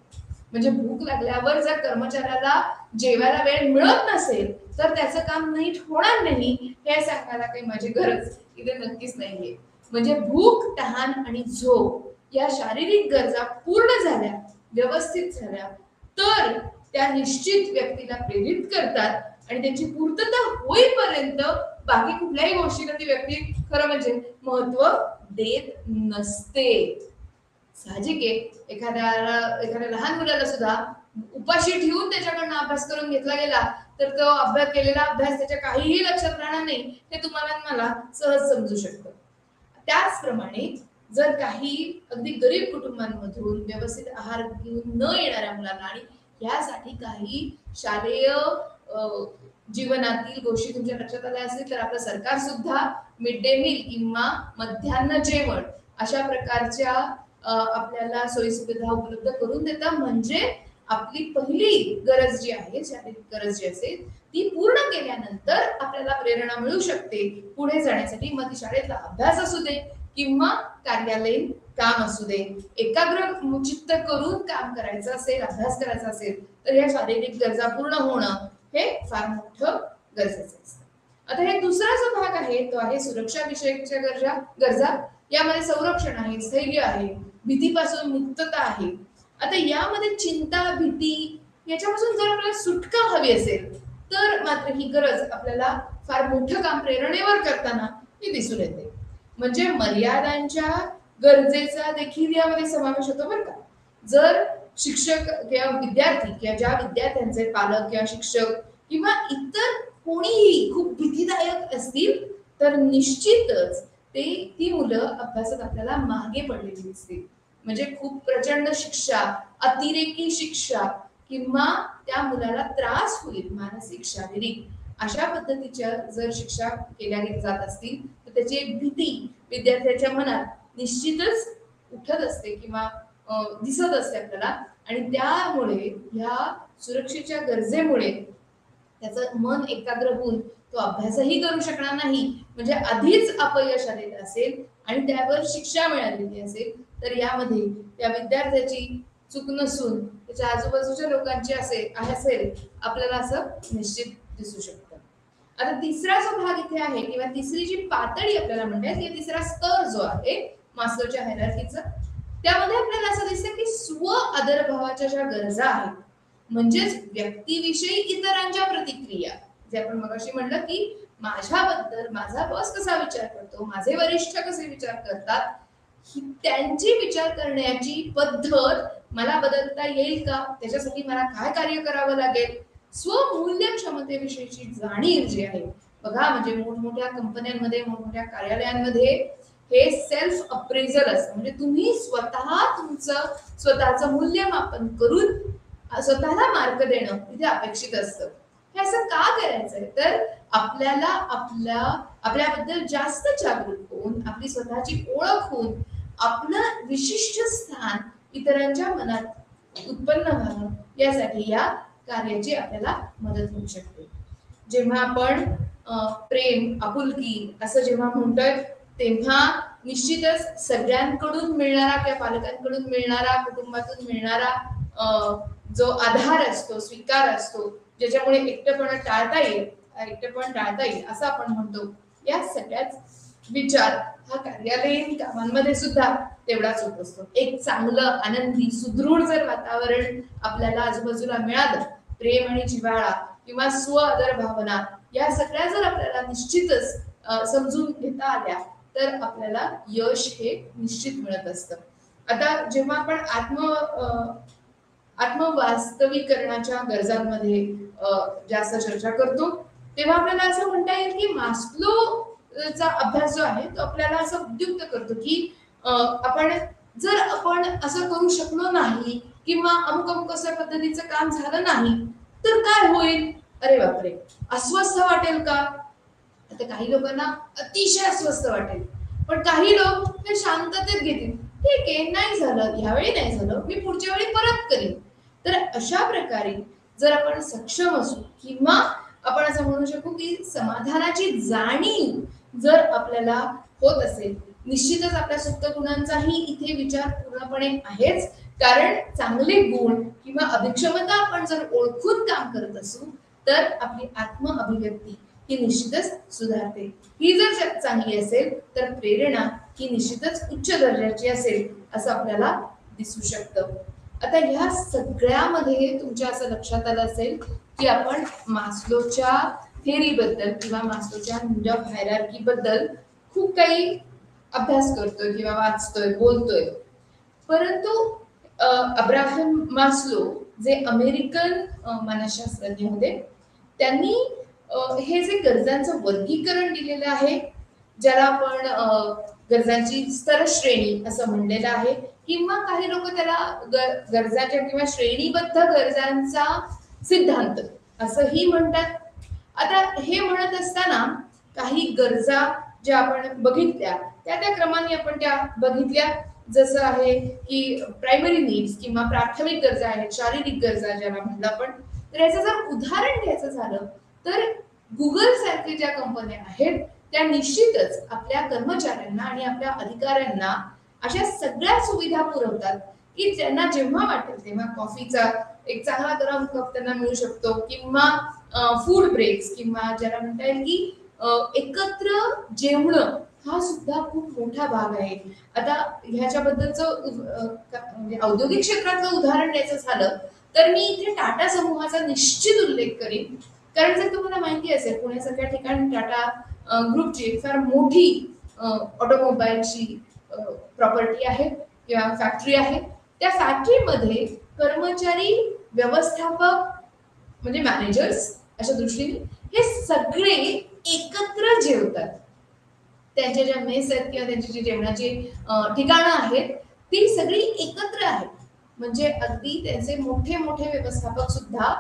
म्हणजे भूक लागल्यावर जर कर्मचाऱ्याला जेवायला वेळ मिळत नसेल तर त्याचं काम नीट होणार नाही हे सांगायला काही माझी गरज इथे नक्कीच नाहीये. म्हणजे भूक, तहान आणि झोप या शारीरिक गरजा पूर्ण झाल्या, व्यवस्थित झाल्या तर त्या निश्चित व्यक्तीला प्रेरित करतात आणि त्यांची पूर्तता होईपर्यंत बाकी कुठल्याही गोष्टीला ती व्यक्ती खरं म्हणजे महत्व देत नसते. साहजिक आहे, एखाद्या लहान मुलाला सुद्धा उपाशी ठेवून त्याच्याकडनं अभ्यास करून घेतला गेला तर तो केलेला अभ्यास त्याच्या काहीही लक्षात राहणार नाही, हे तुम्हाला मला सहज समजू शकतं. त्याचप्रमाणे जर काही अगदी गरीब कुटुंबांमधून व्यवस्थित आहार घेऊन न येणाऱ्या मुलांना आणि यासाठी काही शालेय जीवनातील गोष्टी तुमच्या लक्षात आल्या असतील तर आपलं सरकार सुद्धा मिड डे मील किंवा मध्यान्ह जेवण अशा प्रकारच्या आपल्याला सोयी सुविधा उपलब्ध करून देतात. म्हणजे आपली पहिली गरज जी आहे, शारीरिक गरज जी असेल ती पूर्ण केल्यानंतर आपल्याला प्रेरणा मिळू शकते पुढे जाण्यासाठी. मग ती शाळेतला अभ्यास असू दे किंवा कार्यालयीन काम असू दे, एकाग्र चित्त करून काम करायचं असेल, अभ्यास करायचा असेल तर या शारीरिक गरजा पूर्ण होणं हे फार मोठं गरजेचं असतं. आता हे दुसरा जो भाग आहे तो आहे सुरक्षा विषयकच्या गरजा. यामध्ये संरक्षण आहे, स्थैर्य आहे, भीतीपासून मुक्तता आहे. आता यामध्ये चिंता, भीती याच्यापासून जर आपल्याला सुटका हवी असेल तर मात्र ही गरज आपल्याला फार मोठं काम प्रेरणेवर करताना ही दिसून येते. म्हणजे मर्यादांच्या गरजेचा देखील यामध्ये समावेश होतो बरं का. जर शिक्षक किंवा विद्यार्थी किंवा ज्या विद्यार्थ्यांचे पालक किंवा शिक्षक किंवा इतर कोणीही खूप भीतीदायक असतील तर निश्चितच ती मुलं अभ्यासात आपल्याला मागे पडलेली दिसतील. म्हणजे खूप प्रचंड शिक्षा, अतिरेकी शिक्षा किंवा त्या मुलाला त्रास होईल मानसिक, शारीरिक अशा पद्धतीच्या जर शिक्षा केल्या जात असतील तर त्याची एक भीती विद्यार्थ्याच्या मनात निश्चितच उठत असते किंवा दिसत असते आपल्याला. आणि त्यामुळे ह्या सुरक्षेच्या गरजेमुळे त्याचं मन एकाग्र होऊन तो अभ्यासही करू शकणार नाही. म्हणजे आधीच अपयश आलेलं असेल आणि त्यावर शिक्षा मिळालेली असेल तर यामध्ये त्या विद्यार्थ्याची चूक नसून त्याच्या आजूबाजूच्या लोकांची असेल आपल्याला असं निश्चित दिसू शकतं. आता तिसरा जो भाग इथे आहे किंवा तिसरी जी पातळी आपल्याला म्हणतात किंवा तिसरा स्तर जो आहे मास्लोच्या हायरार्कीचा, त्यामध्ये आपल्याला असं दिसतं की स्व आदरभावाच्या ज्या गरजा आहेत म्हणजेच व्यक्तीविषयी इतरांच्या प्रतिक्रिया, जे आपण मगाशी म्हणलं की माझ्याबद्दल माझा बॉस कसा विचार करतो, माझे वरिष्ठ कसे विचार करतात, त्यांची विचार करण्याची पद्धत मला बदलता येईल का, त्याच्यासाठी मला काय कार्य करावं लागेल, स्वमूल्य क्षमतेविषयीची जाणीव जी आहे बघा. म्हणजे मोठमोठ्या कंपन्यांमध्ये मोठमोठ्या कार्यालयांमध्ये हे सेल्फ अप्रेझल असतं, म्हणजे तुम्ही स्वतः तुमचं स्वतःचं मूल्यमापन करून स्वतःला मार्क देणं तिथे अपेक्षित असतं. हे असं का करायचंय तर आपल्याला आपल्याबद्दल जास्त जागरूक होऊन आपली स्वतःची ओळख होऊन आपलं विशिष्ट स्थान इतरांच्या मनात उत्पन्न व्हावं यासाठी या कार्याची आपल्याला मदत होऊ शकते. जेव्हा आपण प्रेम आपुलकी असं जेव्हा म्हणतोय तेव्हा निश्चितच सगळ्यांकडून मिळणारा किंवा पालकांकडून मिळणारा कुटुंबातून मिळणारा जो आधार असतो स्वीकार असतो ज्याच्यामुळे एकटेपणा टाळता येईल असं आपण म्हणतो, या सगळ्याच विचार हा कार्यालयीन कामांमध्ये सुद्धा तेवढाच होत असतो. एक चांगलं आनंदी सुदृढ जर वातावरण आपल्याला आजूबाजूला मिळालं, प्रेम आणि जिव्हाळा किंवा स्व आदर भावना या सगळ्या जर आपल्याला निश्चितच समजून घेता आल्या तर आपल्याला यश हे निश्चित मिळत असतं. आता जेव्हा आपण आत्मवास्तवीकरणाच्या गरजांमध्ये जास्त चर्चा करतो तेव्हा आपल्याला असं म्हणता येईल की मास्लोचा अभ्यास जो आहे तो आपल्याला असं उद्युक्त करतो की जर आपण असं करू शकलो नाही किंवा अमुक अशा पद्धतीचं काम झालं नाही तर काय होईल, अरे बापरे अस्वस्थ वाटेल का. आता काही लोकांना अतिशय अस्वस्थ वाटेल, पण काही लोक हे शांततेत घेतील, ठीक आहे नाही झालं यावेळी नाही झालं मी पुढच्या वेळी परत करीन. तर अशा प्रकारे जर आपण सक्षम असू किंवा आपण असं म्हणू शकू की समाधानाची जाणीव जर आपल्याला होत असेल, निश्चितच आपल्या सुप्त गुणांचाही इथे विचार पूर्णपणे आहेच, कारण चांगले गुण किंवा अभिक्षमता आपण जर ओळखून काम करत असू तर आपली आत्म अभिव्यक्ती ही निश्चितच सुधारते. ही जर चांगली असेल तर प्रेरणा ही निश्चितच उच्च दर्जाची असेल असं आपल्याला दिसू शकतं. आता ह्या सगळ्यामध्ये तुमच्या असं लक्षात आलं असेल की आपण मास्लोच्या थेअरीबद्दल किंवा मास्लोच्या नीड ऑफ हायरार्की बद्दल खूप काही अभ्यास करतोय किंवा वाचतोय बोलतोय, परंतु अब्राहम मास्लो जे अमेरिकन मानसशास्त्रज्ञ होते त्यांनी हे जे गरजांचं वर्गीकरण दिलेलं आहे ज्याला आपण गरजांची स्तरश्रेणी असं म्हणलेलं आहे किंवा काही लोक त्याला गरजांच्या किंवा श्रेणीबद्ध गरजांचा सिद्धांत असंही म्हणतात. आता हे म्हणत असताना काही गरजा ज्या आपण बघितल्या त्या क्रमाने आपण त्या बघितल्या, जसं आहे की प्रायमरी नीड्स किंवा प्राथमिक गरजा आहेत, शारीरिक गरजा ज्याला म्हणलं आपण. तर याचं जर उदाहरण घ्यायचं झालं तर गुगल सारख्या ज्या कंपन्या आहेत त्या निश्चितच आपल्या कर्मचाऱ्यांना आणि आपल्या अधिकाऱ्यांना अशा सगळ्या सुविधा पुरवतात की त्यांना जेव्हा वाटेल तेव्हा कॉफीचा एक चांगला गरम कप त्यांना मिळू शकतो किंवा फूड ब्रेक्स किंवा ज्याला म्हणता येईल की एकत्र जेवणं हा सुद्धा खूप मोठा भाग आहे. आता ह्याच्याबद्दलचं म्हणजे औद्योगिक क्षेत्रातलं उदाहरण द्यायचं झालं तर मी इथे टाटा समूहाचा निश्चित उल्लेख करीन, कारण जर तुम्हाला माहिती असेल पुण्यासारख्या ठिकाणी टाटा ग्रुपची फार मोठी ऑटोमोबाईलची प्रॉपर्टी आहे किंवा फॅक्टरी आहे. त्या फॅक्टरीमध्ये कर्मचारी व्यवस्थापक म्हणजे मॅनेजर्स अशा दृष्टीने हे सगळे एकत्र जेवतात. त्यांच्या ज्या मेस आहेत किंवा त्यांची जी जेवणाची ठिकाणं आहेत ती सगळी एकत्र आहेत, म्हणजे अगदी त्यांचे मोठे मोठे व्यवस्थापक सुद्धा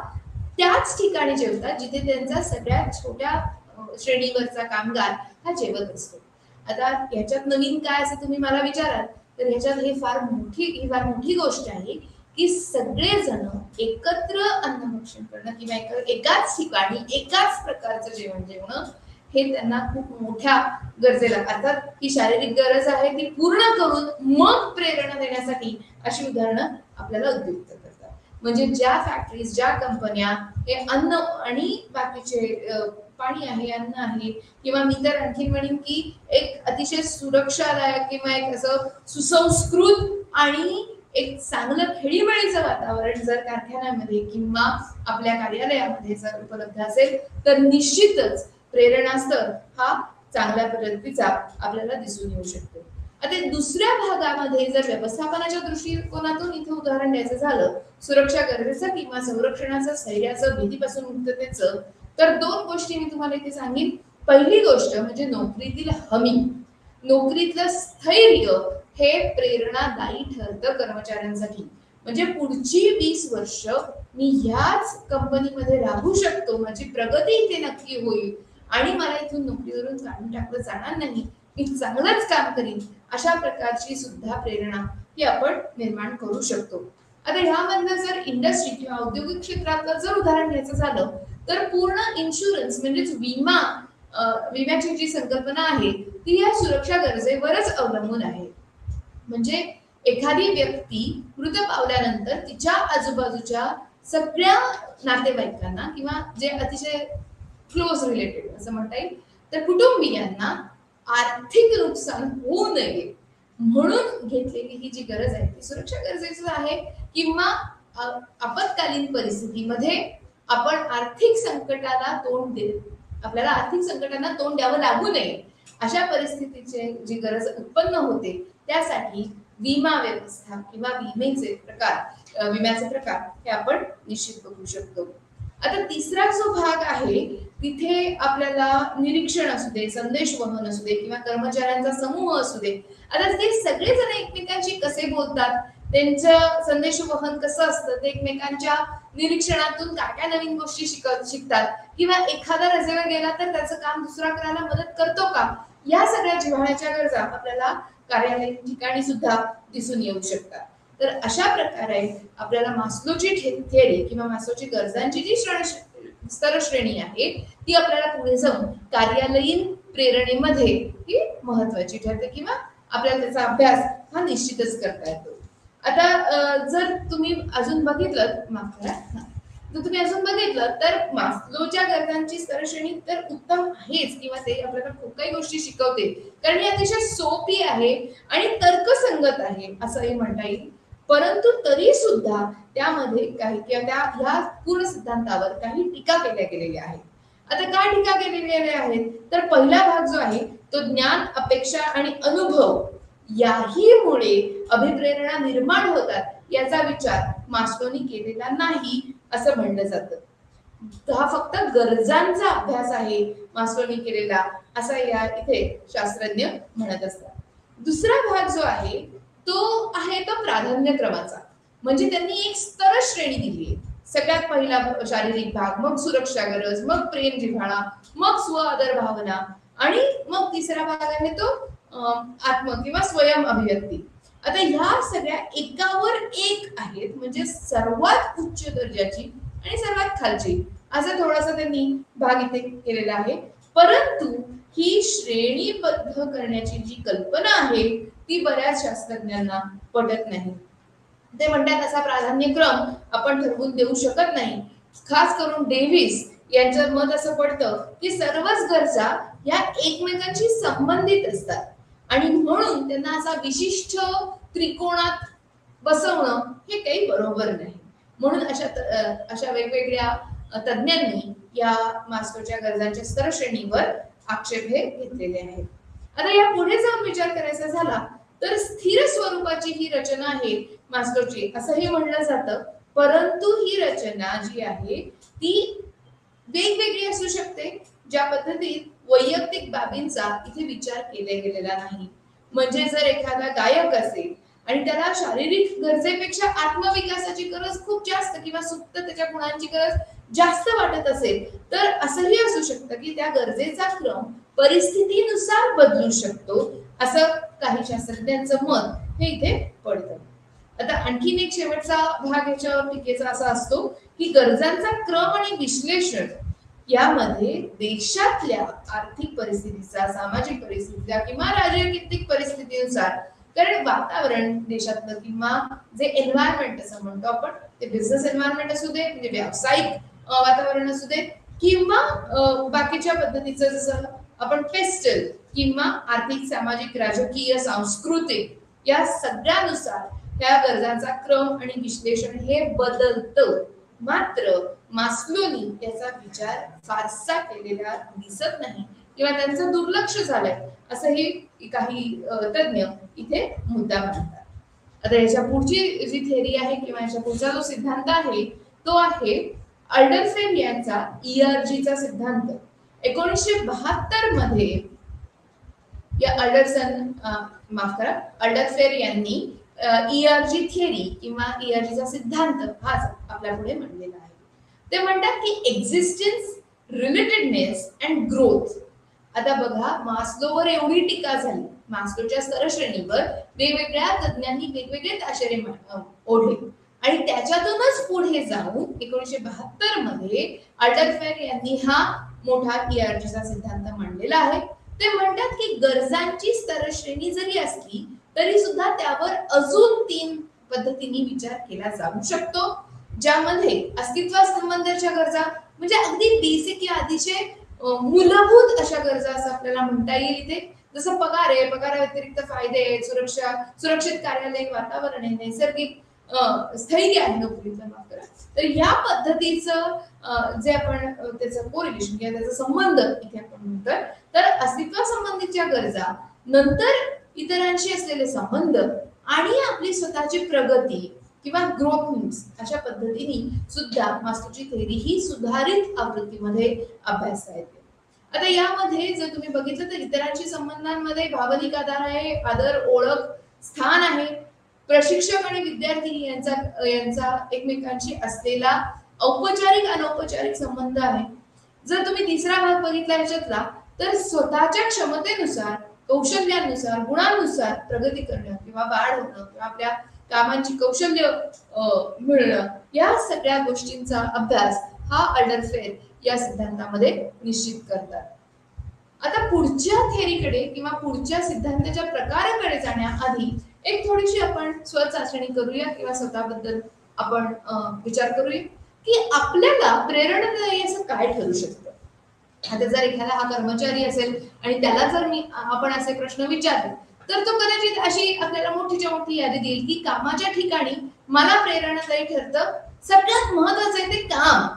त्याच ठिकाणी जेवतात जिथे त्यांचा सगळ्यात छोट्या श्रेणीवरचा कामगार हा जेवत असतो. आता ह्याच्यात नवीन काय असं तुम्ही मला विचाराल तर ह्याच्यात ही फार मोठी गोष्ट आहे की सगळेजण एकत्र अन्नभक्षण करणं किंवा एकाच ठिकाणी एकाच प्रकारचं जेवणं हे त्यांना खूप मोठ्या गरजेला, अर्थात ही शारीरिक गरज आहे ती पूर्ण करून मग प्रेरणा देण्यासाठी अशी उदाहरणं आपल्याला उद्युक्त करतात. म्हणजे ज्या फॅक्टरीज ज्या कंपन्या हे अन्न आणि बाकीचे पाणी आहे, अन्न आहे, किंवा मी तर आणखी म्हणेन की एक अतिशय सुरक्षादायक किंवा एक असं सुसंस्कृत आणि एक चांगलं खेळीमेळीचं वातावरण जर कारखान्यामध्ये किंवा आपल्या कार्यालयामध्ये जर उपलब्ध असेल तर निश्चितच प्रेरणास्थळ हा चांगल्या पद्धतीचा आपल्याला दिसून येऊ शकतो. आता दुसऱ्या भागामध्ये जर व्यवस्थापनाच्या दृष्टिकोनातून इथे उदाहरण द्यायचं झालं सुरक्षा गरजेचं किंवा संरक्षणाचं, स्थैर्याचं, भीतीपासून मुक्ततेचं, तर दोन गोष्टी मी तुम्हाला इथे सांगेन. पहिली गोष्ट म्हणजे नोकरीतील हमी, नोकरीतलं स्थैर्य हे प्रेरणादायी ठरतं कर्मचाऱ्यांसाठी. म्हणजे पुढची 20 वर्ष मी ह्याच कंपनीमध्ये राहू शकतो, माझी प्रगती इथे नक्की होईल आणि मला इथून नोकरीवरून काढून टाकलं जाणार नाही, मी चांगलंच काम करीन, अशा प्रकारची सुद्धा प्रेरणा ही आपण निर्माण करू शकतो. आता ह्यामधलं जर इंडस्ट्री किंवा औद्योगिक क्षेत्रातलं जर उदाहरण घ्यायचं झालं तर पूर्ण इन्शुरन्स म्हणजेच विम्याची जी संकल्पना आहे ती या सुरक्षा गरजेवरच अवलंबून आहे. म्हणजे एखादी व्यक्ती मृत पावल्यानंतर तिच्या आजूबाजूच्या सगळ्या नातेवाईकांना किंवा जे अतिशय क्लोज रिलेटेड असं म्हणता येईल तर कुटुंबियांना आर्थिक नुकसान होऊ नये म्हणून घेतलेली ही जी गरज आहे ती सुरक्षा गरजेची आहे. किंवा आपत्कालीन परिस्थितीमध्ये आपण आर्थिक संकटाला तोंड आपल्याला आर्थिक संकटांना तोंड द्यावं लागू नये अशा परिस्थितीची जी गरज उत्पन्न होते त्यासाठी विमा व्यवस्था किंवा विम्याचे प्रकार हे आपण निश्चित बघू शकतो. आता तिसरा जो भाग आहे तिथे आपल्याला निरीक्षण असू दे, संदेश वहन असू दे किंवा कर्मचाऱ्यांचा समूह असू दे, आता ते सगळेजण एकमेकांशी कसे बोलतात, त्यांचं संदेश वहन कसं असतं, ते एकमेकांच्या निरीक्षणातून काय काय नवीन गोष्टी शिकतात किंवा एखादा रजेवर गेला तर त्याचं काम दुसरा करायला मदत करतो का, या सगळ्या जिव्हाळ्याच्या गरजा आपल्याला कार्यालयीन ठिकाणी सुद्धा दिसून येऊ शकतात. तर अशा प्रकारे आपल्याला मास्लोची थिअरी किंवा मास्लोची गरजांची जी स्तर श्रेणी आहे ती आपल्याला पुढे जाऊन कार्यालयीन प्रेरणेमध्ये ही महत्वाची ठरते किंवा आपल्याला त्याचा अभ्यास हा निश्चितच करता येतो. आता जर तुम्ही अजून बघितलं तर मास्लोच्या गरजांची स्तर श्रेणी तर उत्तम आहेच किंवा ते आपल्याला खूप काही गोष्टी शिकवते कारण ही अतिशय सोपी आहे आणि तर्कसंगत आहे असंही म्हणता येईल. परंतु तरी सुद्धा त्यामध्ये काही किंवा ह्या पूर्ण सिद्धांतावर काही टीका केल्या गेलेल्या आहेत. आता काय टीका केलेल्या आहेत तर पहिला भाग जो आहे तो ज्ञान, अपेक्षा आणि अनुभव याहीमुळे अभिप्रेरणा निर्माण होतात याचा विचार मास्लोनी केलेला नाही असं म्हणलं जातं. हा फक्त गरजांचा अभ्यास आहे मास्लोनी केलेला असा या इथे शास्त्रज्ञ म्हणत असतात. दुसरा भाग जो आहे तो प्राधान्यक्रमाचा, म्हणजे त्यांनी एक स्तर श्रेणी दिली आहे. सगळ्यात पहिला शारीरिक भाग, मग सुरक्षा गरज, मग प्रेम जिव्हाळा, मग स्व आदर भावना आणि मग तिसरा भाग आहे तो आत्म किंवा स्वयं अभिव्यक्ती. आता ह्या सगळ्या एकावर एक आहेत म्हणजे सर्वात उच्च दर्जाची आणि सर्वात खालची असा थोडासा त्यांनी भाग इथे केलेला आहे. परंतु ही श्रेणीबद्ध करण्याची जी कल्पना आहे ती बऱ्याच शास्त्रज्ञांना पटत नाही. ते म्हणतात असा प्राधान्यक्रम आपण ठरवून देऊ शकत नाही. खास करून डेव्हिस यांचं मत असं पडतं की सर्वच गरजा या एकमेकांशी संबंधित असतात आणि म्हणून त्यांना असा विशिष्ट त्रिकोणात बसवणं हे काही बरोबर नाही. म्हणून अशा वेगवेगळ्या तज्ञांनी या मास्लोच्या गरजांच्या स्तर श्रेणीवर आक्षेप हे घेतलेले आहेत. आता या पुढे जाऊन विचार करायचा झाला तर स्थिर स्वरूपाची ही रचना आहे मास्लोची असंही म्हणलं जातं. परंतु ही रचना जी आहे ती वेगवेगळी असू शकते ज्या पद्धतीत वैयक्तिक बाबींचा इथे विचार केला गेलेला नाही. म्हणजे जर एखादा गायक असेल आणि त्याला शारीरिक गरजेपेक्षा आत्मविकासाची गरज खूप जास्त किंवा सुप्त त्याच्या गुणांची गरज जास्त वाटत असेल तर असंही असू शकतं की त्या गरजेचा क्रम परिस्थितीनुसार बदलू शकतो असं काही शास्त्रज्ञांचं मत हे इथे पडतं. आता आणखीन एक शेवटचा भाग याच्यावर टीकेचा असा असतो की गरजांचा क्रम आणि विश्लेषण यामध्ये देशातल्या आर्थिक परिस्थितीचा, सामाजिक परिस्थितीचा किंवा राजकीय परिस्थितीनुसार, कारण वातावरण देशातलं किंवा जे एन्व्हायरमेंट असं म्हणतो आपण, ते बिझनेस एन्व्हायरमेंट असू दे, म्हणजे व्यावसायिक वातावरण असू दे किंवा बाकीच्या पद्धतीचं जसं आपण पेस्टल किंवा आर्थिक, सामाजिक, राजकीय, सांस्कृतिक या सगळ्यानुसार त्या गरजांचा क्रम आणि विश्लेषण हे बदलतं. मात्र मास्लोनी याचा विचार फारसा केलेला दिसत नाही किंवा त्यांचं दुर्लक्ष झालंय असंही काही तज्ञ इथे मुद्दा मांडतात. आता याच्या पुढची जी थेरी आहे किंवा याच्या पुढचा जो सिद्धांत आहे तो आहे अल्डरफेर यांचा ईआरजीचा सिद्धांत. 1972 मध्ये या अल्डरफेर यांनी ईआरजी थिअरी किंवा ईआरजीचा सिद्धांत हाच आपल्या पुढे मांडलेला आहे. ते म्हणतात की एक्झिस्टन्स, रिलेटेडनेस अँड ग्रोथ. आता बघा, मास्लोवर एवढी टीका झाली, मास्लोच्या स्तरश्रेणीवर वेगवेगळ्या तज्ञांनी वेगवेगळे ताशेरे ओढले आणि त्याच्यातूनच पुढे जाऊन 1972 मध्ये अल्डरफेर यांनी हा मोठा ईआरजीचा सिद्धांत मांडलेला आहे. ते म्हणतात की गरजांची स्तरश्रेणी जरी असली तरी सुद्धा त्यावर अजून 3 पद्धतीने विचार केला जाऊ शकतो, ज्यामध्ये अस्तित्वासंबंधीच्या गरजा म्हणजे अगदी बेसिक या अतिशय मूलभूत अशा गरजा असं आपल्याला म्हणता येईल इथे, जसं पगार आहे, पगाराव्यतिरिक्त फायदे आहेत, सुरक्षित कार्यालयीन वातावरण आहे, नैसर्गिक स्थैर्य आहे नोकरीचं, माफ करा. तर या पद्धतीचं जे आपण त्याचं कोरिलेशन किंवा त्याचा संबंध इथे आपण म्हणतोय, तर अस्तित्वासंबंधीच्या गरजा, नंतर इतरांशी असलेले संबंध आणि आपली स्वतःची प्रगती किंवा ग्रोथ नीड्स अशा पद्धतीने सुद्धा मास्लोची थेरी ही सुधारित आवृत्तीमध्ये अभ्यासता येते. आता यामध्ये जर तुम्ही बघितलं तर इतरांशी संबंधांमध्ये भावनिक आधार आहे, आदर, ओळख, स्थान आहे, प्रशिक्षक आणि विद्यार्थी यांचा एकमेकांशी असलेला औपचारिक अनौपचारिक संबंध आहे. जर तुम्ही तिसरा भाग बघितला याच्यातला तर स्वतःच्या क्षमतेनुसार, कौशल्यानुसार, गुणांनुसार प्रगती करणं किंवा वाढ होणं किंवा आपल्या कामांची कौशल्य मिळणं या सगळ्या गोष्टींचा अभ्यास हा अल्डरफेर या सिद्धांतामध्ये निश्चित करतात. आता पुढच्या थेरीकडे किंवा पुढच्या सिद्धांताच्या प्रकाराकडे जाण्याआधी एक थोडीशी आपण स्वचाचणी करूया किंवा स्वतःबद्दल आपण विचार करूया की आपल्याला प्रेरणादायी असं काय ठरू शकतं. आता जर एखादा हा कर्मचारी असेल आणि त्याला जर आपण असे प्रश्न विचारले तर तो कदाचित अशी आपल्याला मोठीच्या मोठी यादी देईल की कामाच्या ठिकाणी मला प्रेरणादायी ठरतं सगळ्यात महत्वाचं आहे ते काम.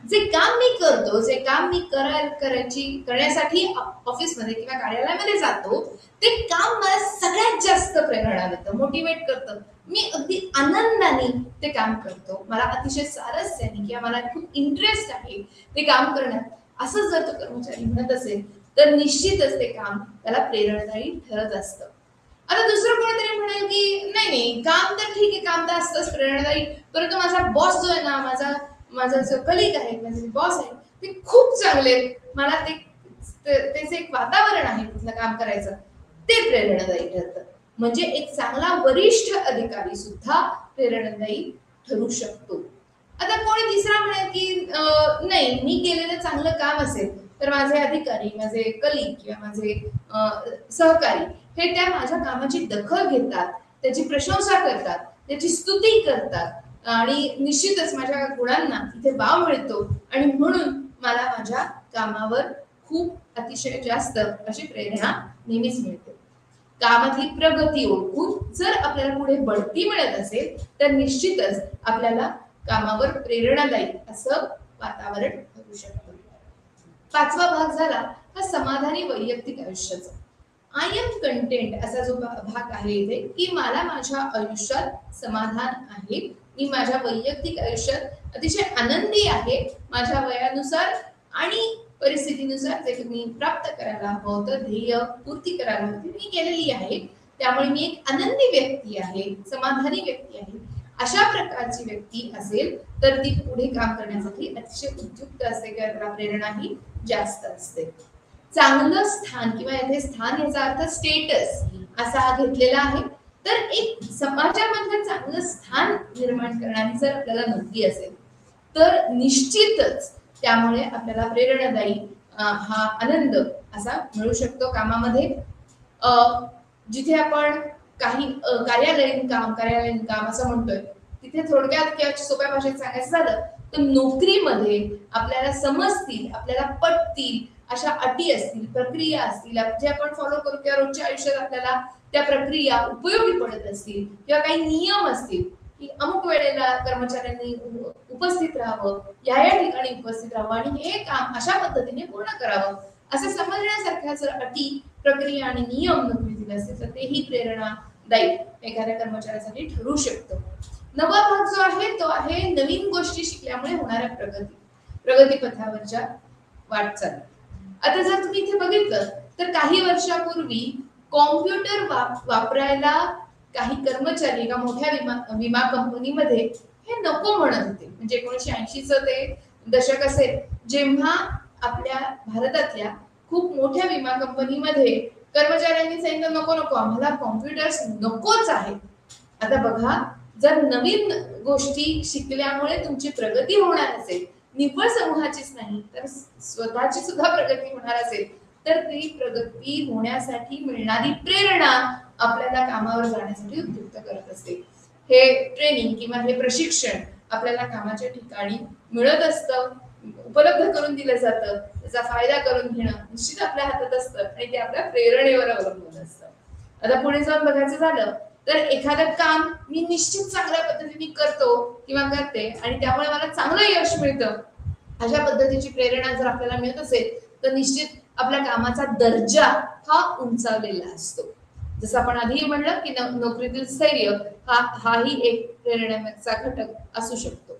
जे काम मी करतो, जे काम मी करण्यासाठी ऑफिसमध्ये किंवा कार्यालयामध्ये जातो, ते काम मला सगळ्यात जास्त प्रेरणा देतं, मोटिवेट करतं. मी अगदी आनंदाने ते काम करतो, मला अतिशय स्वारस्याने किंवा मला खूप इंटरेस्ट आहे ते काम करण्यात, असं जर तो कर्मचारी म्हणत असेल तर निश्चितच ते काम त्याला प्रेरणादायी ठरत असतं. आता दुसरं कोणीतरी म्हणेल की नाही काम तर ठीक आहे, काम तर असतंच प्रेरणादायी, परंतु माझा बॉस जो आहे ना, माझा जो कलिग आहे, माझे बॉस आहे, ते खूप चांगले, मला त्याचे एक वातावरण आहे तिथलं काम करायचं, ते प्रेरणादायी ठरतं. म्हणजे एक चांगला वरिष्ठ अधिकारी सुद्धा प्रेरणादायी ठरू शकतो. आता कोणी तिसरा म्हणेल की नाही, मी केलेलं चांगलं काम असेल तर माझे अधिकारी, माझे कलिग किंवा माझे सहकारी हे त्या माझ्या कामाची दखल घेतात, त्याची प्रशंसा करतात, त्याची स्तुती करतात आणि निश्चितच माझ्या गुणांना इथे वाव मिळतो आणि म्हणून मला माझ्या कामावर खूप अतिशय जास्त अशी प्रेरणा नेहमीच मिळते. कामातली प्रगती ओळखून जर आपल्याला पुढे बढती मिळत असेल तर निश्चितच आपल्याला कामावर प्रेरणादायी असं वातावरण करू शकतं. 5वा भाग झाला हा समाधानी वैयक्तिक आयुष्याचा. आय एम कंटेंट असा जो भाग आहे इथे की मला माझ्या आयुष्यात समाधान आहे, मी माझ्या वैयक्तिक आयुष्यात अतिशय आनंदी आहे, माझ्या वयानुसार आणि परिस्थितीनुसार जे मी प्राप्त करायला हवं होतं, ध्येय पूर्ती करायला होती मी केलेली आहे, त्यामुळे मी एक आनंदी व्यक्ती आहे, समाधानी व्यक्ती आहे. अशा प्रकारची व्यक्ती असेल तर ती पुढे काम करण्यासाठी अतिशय उपयुक्त असते किंवा त्याला प्रेरणाही जास्त असते. चांगलं स्थान किंवा येथे स्थान याचा अर्थ स्टेटस असा घेतलेला आहे. तर एक समाजामध्ये चांगलं स्थान निर्माण करणारी जर आपल्याला नोकरी असेल तर निश्चितच त्यामुळे आपल्याला प्रेरणादायी हा आनंद असा मिळू शकतो कामामध्ये. जिथे आपण काही कार्यालयीन काम असं म्हणतोय, तिथे थोडक्यात किंवा सोप्या भाषेत सांगायचं झालं तर नोकरीमध्ये आपल्याला समजतील, आपल्याला पटतील अशा अटी असतील, प्रक्रिया असतील, जे आपण फॉलो करू किंवा रोजच्या आयुष्यात आपल्याला त्या प्रक्रिया उपयोगी पडत असतील किंवा काही नियम असतील की अमुक वेळेला कर्मचाऱ्यांनी उपस्थित राहावं, या ठिकाणी उपस्थित राहावं आणि हे काम अशा पद्धतीने पूर्ण करावं, असं समजण्यासारख्या जर अटी, प्रक्रिया आणि नियम नोकरीतील असतील तर तेही प्रेरणादायी एखाद्या कर्मचाऱ्यासाठी ठरू शकतं. नवा भाग जो आहे तो आहे नवीन गोष्टी शिकल्यामुळे होणाऱ्या प्रगती पथावरच्या वाटचाल. आता जर तुम्ही इथे बघितलं तर काही वर्षापूर्वी कॉम्प्युटर वापरायला काही कर्मचारी एका मोठ्या विमा कंपनीमध्ये हे नको म्हणत होते. म्हणजे 1980 ते दशक असेल जेव्हा आपल्या भारतातल्या खूप मोठ्या विमा कंपनीमध्ये कर्मचाऱ्यांनी सांगितलं नको नको आम्हाला कॉम्प्युटर्स नकोच आहे. आता बघा, जर नवीन गोष्टी शिकल्यामुळे तुमची प्रगती होणार असेल, निव्वळ समूहाचीच नाही तर स्वतःची सुद्धा प्रगती होणार असेल, तर ती प्रगती होण्यासाठी मिळणारी प्रेरणा आपल्याला कामावर जाण्यासाठी उद्युक्त करत असते. हे ट्रेनिंग किंवा हे प्रशिक्षण आपल्याला कामाच्या ठिकाणी मिळत असतं, उपलब्ध करून दिलं जातं. त्याचा फायदा करून घेणं निश्चित आपल्या हातात असतं आणि ते आपल्या प्रेरणेवर अवलंबून असतं. आता पुढे जाऊन बघायचं झालं तर एखादं काम मी निश्चित चांगल्या पद्धतीने करतो किंवा करते आणि त्यामुळे मला चांगलं यश मिळतं, अशा पद्धतीची प्रेरणा जर आपल्याला मिळत असेल तर निश्चित आपल्या कामाचा दर्जा हा उंचावलेला असतो. जसं आपण आधी म्हणलं की नोकरीतील स्थैर्य हाही एक प्रेरणेचा घटक असू शकतो.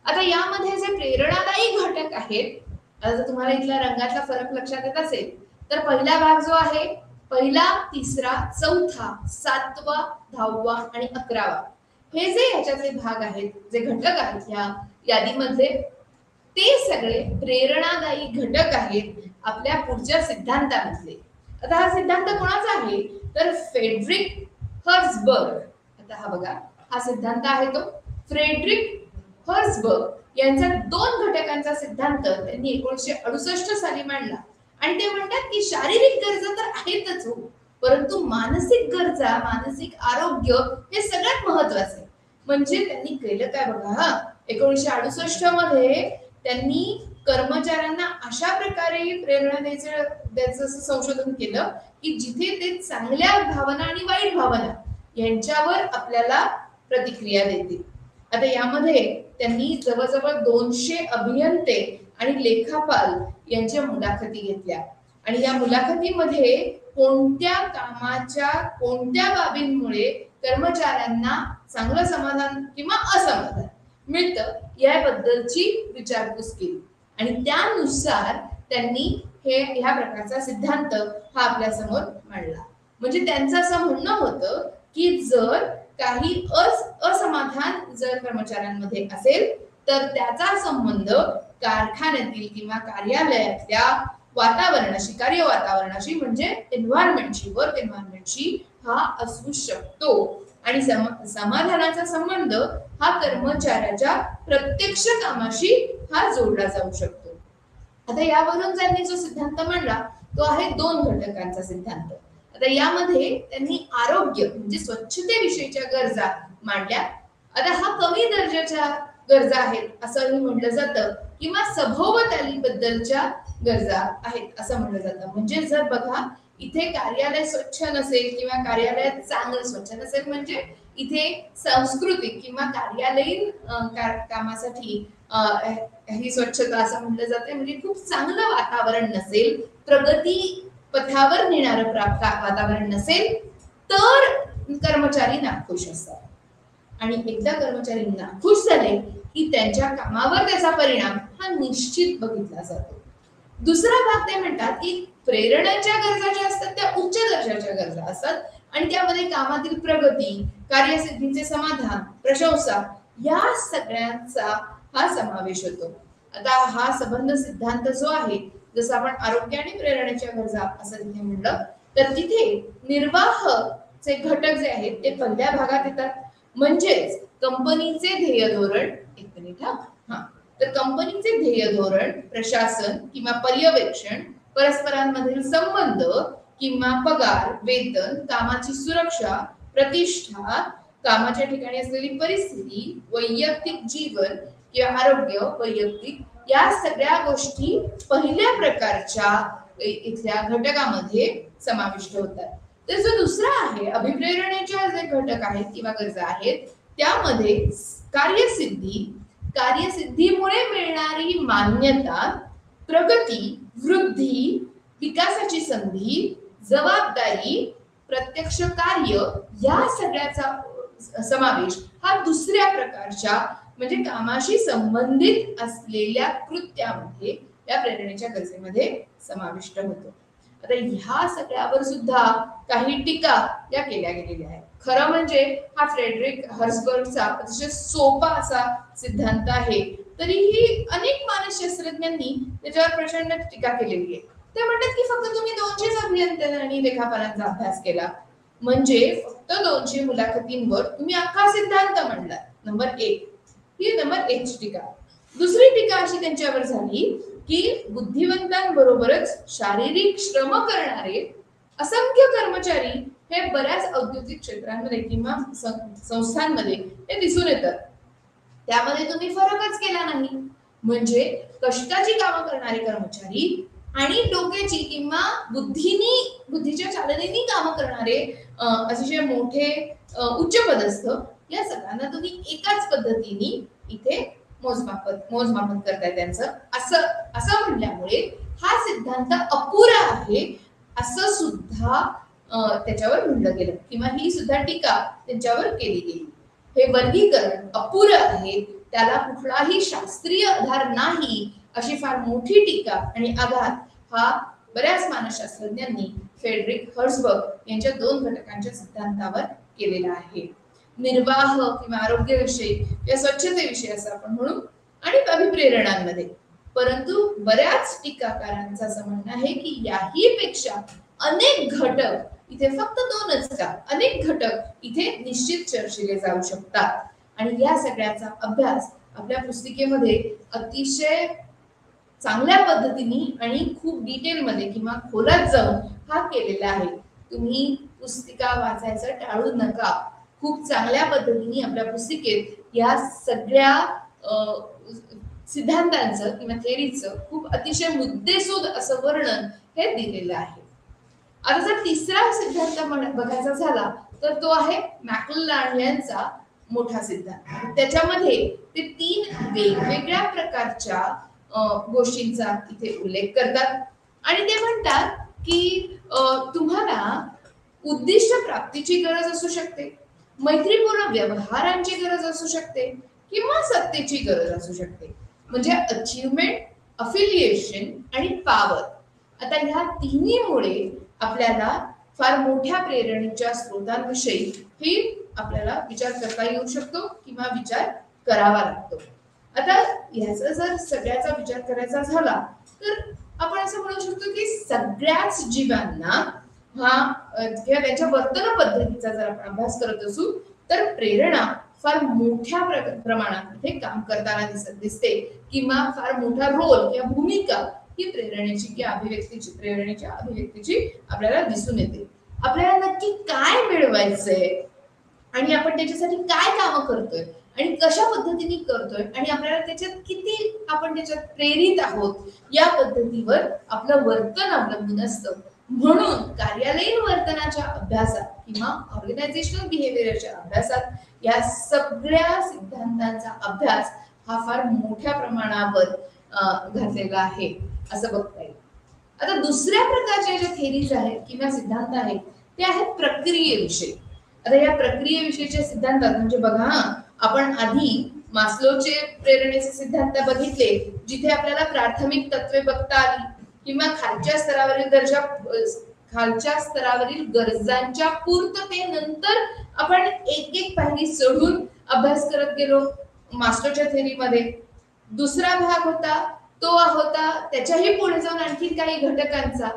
आता यामध्ये जे प्रेरणादायी घटक आहेत, आता जर तुम्हाला इथला रंगाचा फरक लक्षात येत असेल तर पहिला भाग जो आहे, पहिला, तिसरा, चौथा, 7वा, 10वा आणि 11वा, हे जे याच्यातले भाग आहेत, जे घटक आहेत या यादीमधले, ते सगळे प्रेरणादायी घटक आहेत आपल्या पुढच्या सिद्धांतामधले. आता हा सिद्धांत कोणाचा आहे तर फ्रेडरिक हर्ट्झबर्ग. आता हा बघा, हा सिद्धांत आहे तो फ्रेडरिक हर्ट्झबर्ग यांचा 2 घटकांचा सिद्धांत त्यांनी 1968 साली मांडला. आणि ते म्हणतात की शारीरिक गरजा तर आहेतच हो, परंतु मानसिक गरजा, मानसिक आरोग्य हे सगळ्यात महत्वाचे. म्हणजे त्यांनी केलं काय बघा, 1968 मध्ये त्यांनी कर्मचाऱ्यांना अशा प्रकारे प्रेरणा द्यायचं संशोधन केलं की जिथे ते चांगल्या भावना आणि वाईट भावना यांच्यावर आपल्याला प्रतिक्रिया देतील. आता यामध्ये त्यांनी जवळजवळ 200 अभियंते आणि लेखापाल यांच्या मुलाखती घेतल्या आणि या मुलाखतीमध्ये कोणत्या कामाच्या कोणत्या बाबींमुळे कर्मचाऱ्यांना चांगलं समाधान किंवा असमाधान मिळतं याबद्दलची विचारपूस केली आणि त्यानुसार त्यांनी ह्या प्रकारचा सिद्धांत हा आपल्या समोर मांडला. म्हणजे त्यांचं असं म्हणणं होतं की जर काही असमाधान जर कर्मचाऱ्यांमध्ये असेल तर त्याचा संबंध कारखान्यातील किंवा कार्यालयातल्या वातावरणाशी, कार्य वातावरणाशी म्हणजे एन्व्हायरमेंटशी, वर्क एन्व्हायरमेंटशी हा असू शकतो आणि समाधानाचा संबंध हा कर्मचाऱ्याच्या प्रत्यक्ष कामाशी हा जोडला जाऊ शकतो. आता यावरून त्यांनी जो सिद्धांत मांडला तो आहे 2 घटकांचा सिद्धांत. आता यामध्ये त्यांनी आरोग्य म्हणजे स्वच्छतेविषयीच्या गरजा मांडल्या. आता हा कमी दर्जाच्या गरजा आहेत असंही म्हटलं जातं किंवा सभोवताली बद्दलच्या गरजा आहेत असं म्हटलं जातं. म्हणजे जर बघा इथे कार्यालय स्वच्छ नसेल किंवा कार्यालयात चांगलं स्वच्छ नसेल म्हणजे इथे सांस्कृतिक किंवा कार्यालयीन कामासाठी ही स्वच्छता असं म्हटलं जाते. म्हणजे खूप चांगलं वातावरण नसेल, प्रगती पथावर नेणारं वातावरण नसेल तर कर्मचारी नाखुश असतात आणि एकदा कर्मचारी नाखुश झाले की त्यांच्या कामावर त्याचा परिणाम हा निश्चित बघितला जातो. दुसरा भाग ते म्हणतात की प्रेरणाच्या गरजा ज्या असतात त्या उच्च दर्जाच्या गरजा असतात आणि त्यामध्ये कामातील प्रगती, कार्यसिद्धीचे समाधान, प्रशंसा या सगळ्यांचा हा समावेश होतो. आता हा संबंध सिद्धांत जो आहे, जसं आपण आरोग्य आणि प्रेरणेच्या गरजा असं तिथे म्हणलं तर तिथे निर्वाहचे घटक जे आहेत ते पहिल्या भागात येतात. म्हणजेच कंपनीचे ध्येय धोरण, एक मिनिट हा, तर कंपनीचे ध्येय धोरण, प्रशासन किंवा पर्यवेक्षण, परस्परांमधील संबंध किंवा पगार, वेतन, कामाची सुरक्षा, प्रतिष्ठा, कामाच्या ठिकाणी असलेली परिस्थिती, वैयक्तिक जीवन किंवा आरोग्य, वैयक्तिक या सगळ्या गोष्टी पहिल्या प्रकारच्या इथल्या घटकामध्ये समाविष्ट होतात. तर जो दुसरा आहे अभिप्रेरणेच्या जे घटक आहेत किंवा गरजा आहेत त्यामध्ये कार्यसिद्धी, कार्यसिद्धीमुळे मिळणारी मान्यता, प्रगती, वृद्धी, विकासाची संधी, जबाबदारी, प्रत्यक्ष कार्य या सगळ्याचा समावेश हा दुसऱ्या प्रकारच्या म्हणजे कामाशी संबंधित असलेल्या कृत्यामध्ये या प्रेरणेच्या गरजेमध्ये समाविष्ट होतो. आता ह्या सगळ्यावर सुद्धा काही टीका या केल्या गेलेल्या आहेत. खरं म्हणजे हा फ्रेडरिक हर्सबर्गचा अतिशय सोपा असा सिद्धांत आहे, तरीही अनेक मानसशास्त्रज्ञांनी त्याच्यावर प्रचंड टीका केलेली आहे. ते म्हणतात की फक्त तुम्ही 200 अभियंता आणि लेखापालांचा अभ्यास केला म्हणजे फक्त 200 मुलाखतींवर तुम्ही अख्खा सिद्धांत मांडला. नंबर 1 ही नंबर 1 ची टीका. दुसरी टीका अशी त्यांच्यावर झाली की बुद्धिवंतांबरोबरच शारीरिक श्रम करणारे असंख्य कर्मचारी हे बऱ्याच औद्योगिक क्षेत्रांमध्ये किंवा संस्थांमध्ये हे दिसून येतात. त्यामध्ये तुम्ही फरकच केला नाही. म्हणजे कष्टाची कामं करणारे कर्मचारी आणि डोक्याची किंवा बुद्धीच्या चालनेनी कामं करणारे अतिशय मोठे उच्च पदस्थ या सगळ्यांना तुम्ही एकाच पद्धतीने इथे मोजमापन करताय त्यांचं असं म्हणल्यामुळे हा सिद्धांत अपुरा आहे असं सुद्धा त्याच्यावर म्हणलं गेलं किंवा ही सुद्धा टीका त्यांच्यावर केली गेली. हे वर्गीकरण अपुरं आहे, त्याला कुठलाही शास्त्रीय आधार नाही अशी फार मोठी टीका आणि आघात हा बऱ्याच मानसशास्त्रज्ञांनी फ्रेडरिक हर्सबर्ग यांच्या 2 घटकांच्या सिद्धांतावर केलेला आहे. निर्वाह किंवा आरोग्यविषयी या स्वच्छतेविषयी असं आपण म्हणू आणि अभिप्रेरणांमध्ये. परंतु बऱ्याच टीकाकारांचं असं म्हणणं आहे की याही पेक्षा अनेक घटक इथे फक्त 2च का अनेक घटक इथे निश्चित चर्चिले जाऊ शकतात आणि या सगळ्याचा अभ्यास आपल्या पुस्तिकेमध्ये अतिशय चांगल्या पद्धतीने आणि खूप डिटेलमध्ये किंवा खोलात जाऊन हा केलेला आहे. तुम्ही पुस्तिका वाचायचं टाळू नका. खूप चांगल्या पद्धतीने आपल्या पुस्तिकेत या सगळ्या सिद्धांतांचं किंवा थेअरीचं खूप अतिशय मुद्देसूद असं वर्णन हे दिलेलं आहे. आता जर तिसरा सिद्धांत बघायचा झाला तर तो आहे मॅक्लेलँड यांचा मोठा सिद्धांत. त्याच्यामध्ये ते 3 वेगवेगळ्या प्रकारच्या गोष्टींचा इथे उल्लेख करतात आणि ते म्हणतात की तुम्हाला उद्दिष्ट प्राप्तीची गरज असू शकते, मैत्रीपूर्ण व्यवहारांची गरज असू शकते किंवा सत्तेची गरज असू शकते. म्हणजे अचीवमेंट, अफिलिएशन आणि पॉवर. आता ह्या तिन्हीमुळे आपल्याला फार मोठ्या प्रेरणेच्या स्रोतांविषयी ही आपल्याला विचार करता येऊ शकतो किंवा विचार करावा लागतो. आता ह्याचा जर सगळ्याचा विचार करायचा झाला तर आपण असं म्हणू शकतो की सगळ्याच जीवांना हा किंवा त्यांच्या वर्तन पद्धतीचा जर आपण अभ्यास करत असू तर प्रेरणा फार मोठ्या प्रमाणात इथे काम करताना दिसते किंवा फार मोठा रोल किंवा भूमिका ही प्रेरणेची किंवा प्रेरणेच्या अभिव्यक्तीची आपल्याला दिसून येते. आपल्याला नक्की काय मिळवायचंय आणि आपण त्याच्यासाठी काय कामं करतोय आणि कशा पद्धतीने करतोय आणि आपल्याला त्याच्यात किती आपण त्याच्यात प्रेरित आहोत या पद्धतीवर आपलं वर्तन अवलंबून असतं. म्हणून कार्यालयीन वर्तनाच्या अभ्यासात किंवा ऑर्गनायझेशनल बिहेवियरच्या अभ्यासात या सगळ्या सिद्धांतांचा अभ्यास हा फार मोठ्या प्रमाणावर घातलेला आहे असं बघता येईल. आता दुसऱ्या प्रकारच्या ज्या थेरीज आहेत किंवा सिद्धांत आहेत ते आहेत प्रक्रियेविषयी. आता या प्रक्रियेविषयीच्या सिद्धांतात म्हणजे बघा आपण आधी मास्लोचे प्रेरणेचे सिद्धांत बघितले जिथे आपल्याला प्राथमिक तत्वे बघता आली किंवा खालच्या स्तरावरील गरजांच्या पूर्ततेनंतर आपण एक पायरी चढून अभ्यास करत गेलो मास्लोच्या थेरीमध्ये. दुसरा भाग होता त्याच्याही पुढे जाऊन आणखी काही घटकांचा.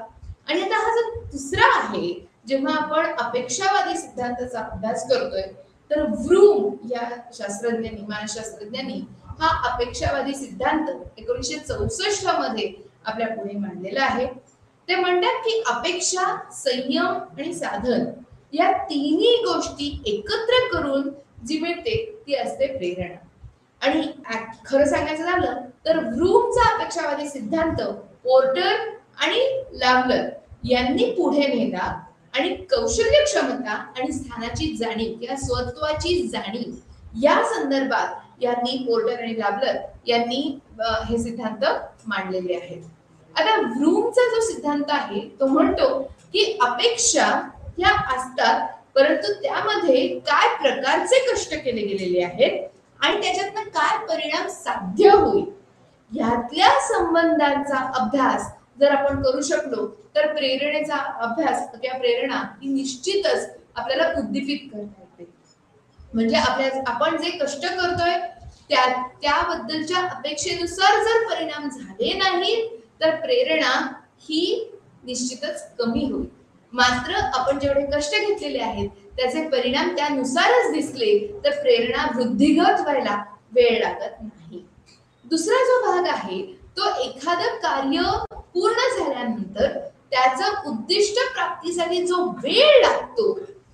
आणि आता हा जो दुसरा आहे जेव्हा आपण अपेक्षावादी सिद्धांताचा अभ्यास करतोय तर व्रूम या मानसशास्त्रज्ञांनी हा अपेक्षावादी सिद्धांत 1964 मध्ये आपल्या पुढे मांडलेला आहे. ते म्हणतात की अपेक्षा, संयम आणि साधन या तिन्ही गोष्टी एकत्र करून जी मिळते ती असते प्रेरणा. आणि खरं सांगायचं झालं तर व्रूमचा अपेक्षावादी सिद्धांत पोर्टर आणि लाव्हलर यांनी पुढे नेला आणि कौशल्य, क्षमता आणि स्थानाची जाणीव किंवा स्वत्वाची जाणीव या संदर्भात यांनी पोर्टर आणि लाव्हलर यांनी हे सिद्धांत मांडलेले आहेत. आता व्रूमचा जो सिद्धांत आहे तो म्हणतो की अपेक्षा ह्या असतात, परंतु त्यामध्ये काय प्रकारचे कष्ट केले गेलेले आहेत आणि त्याच्यातनं काय परिणाम साध्य होईल यातल्या संबंधांचा अभ्यास जर आपण करू शकलो तर प्रेरणेचा अभ्यास किंवा प्रेरणा ही निश्चितच आपल्याला उद्दीपित करता येते. म्हणजे आपण जे कष्ट करतोय त्याबद्दलच्या अपेक्षेनुसार जर परिणाम झाले नाहीत तर प्रेरणा ही निश्चितच कमी होईल. मात्र आपण जेवढे कष्ट घेतलेले आहेत त्याचे परिणाम त्यानुसारच दिसले तर प्रेरणा वृद्धिगत व्हायला वेळ लागत नाही. दुसरा जो भाग आहे तो एखादं कार्य पूर्ण झाल्यानंतर त्याचं उद्दिष्ट प्राप्तीसाठी जो वेळ लागतो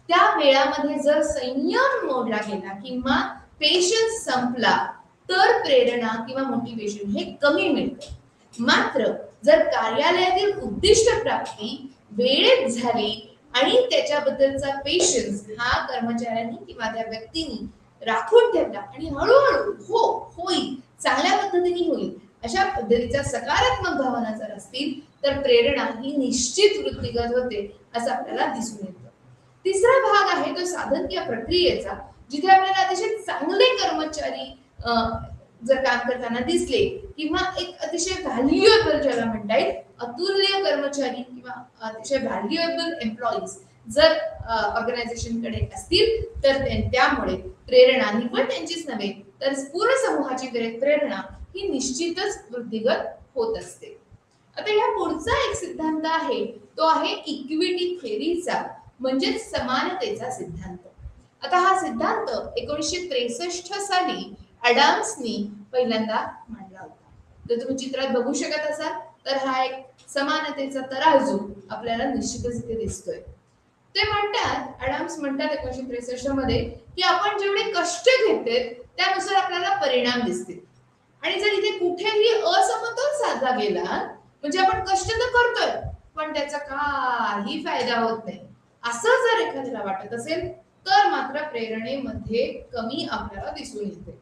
त्या वेळामध्ये जर संयम मोडला गेला किंवा पेशन्स संपला तर प्रेरणा किंवा मोटिवेशन हे कमी मिळतं. मात्र जर कार्यालयातील उद्दिष्ट प्राप्ती वेळेत झाली आणि त्याच्याबद्दलचा पेशन्स हा कर्मचाऱ्यांनी किंवा त्या व्यक्तीने राखून ठेवला आणि हळूहळू होईल, चांगल्या पद्धतीने होईल अशा पद्धतीच्या सकारात्मक भावना जर असतील तर प्रेरणा ही निश्चित वृत्तीगत होते असं आपल्याला दिसून येतं. तिसरा भाग आहे तो साधन किंवा प्रक्रियेचा, जिथे आपल्याला अतिशय चांगले कर्मचारी जर काम करताना दिसले किंवा एक अतिशय व्हॅल्युएबल ज्याला म्हणता येईल अतुल्य कर्मचारी किंवा अतिशय व्हॅल्युएबल एम्प्लॉईज जर ऑर्गनायझेशन कडे असतील तर त्यामुळे प्रेरणा निव्वळ त्यांचीच नव्हे तर पूर्ण समूहाची प्रेरणा ही निश्चितच वृद्धिगत होत असते. आता या पुढचा एक सिद्धांत आहे तो आहे इक्विटी थेअरीचा, म्हणजे समानतेचा सिद्धांत. आता हा सिद्धांत 1963 साली अडाम्सनी पहिल्यांदा मांडला होता. जर तुम्ही चित्रात बघू शकत असाल तर हा एक समानतेचा तराजू आपल्याला निश्चितच इथे दिसतोय. ते म्हणतात, अडाम्स म्हणतात 1963 मध्ये की आपण जेवढे कष्ट घेतले त्यानुसार आपल्याला परिणाम दिसतील आणि जर इथे कुठेही असमतोल साधला गेला म्हणजे आपण कष्ट तर करतोय पण त्याचा काही फायदा होत नाही असं जर एखाद्याला वाटत असेल तर मात्र प्रेरणेमध्ये कमी आपल्याला दिसून येते.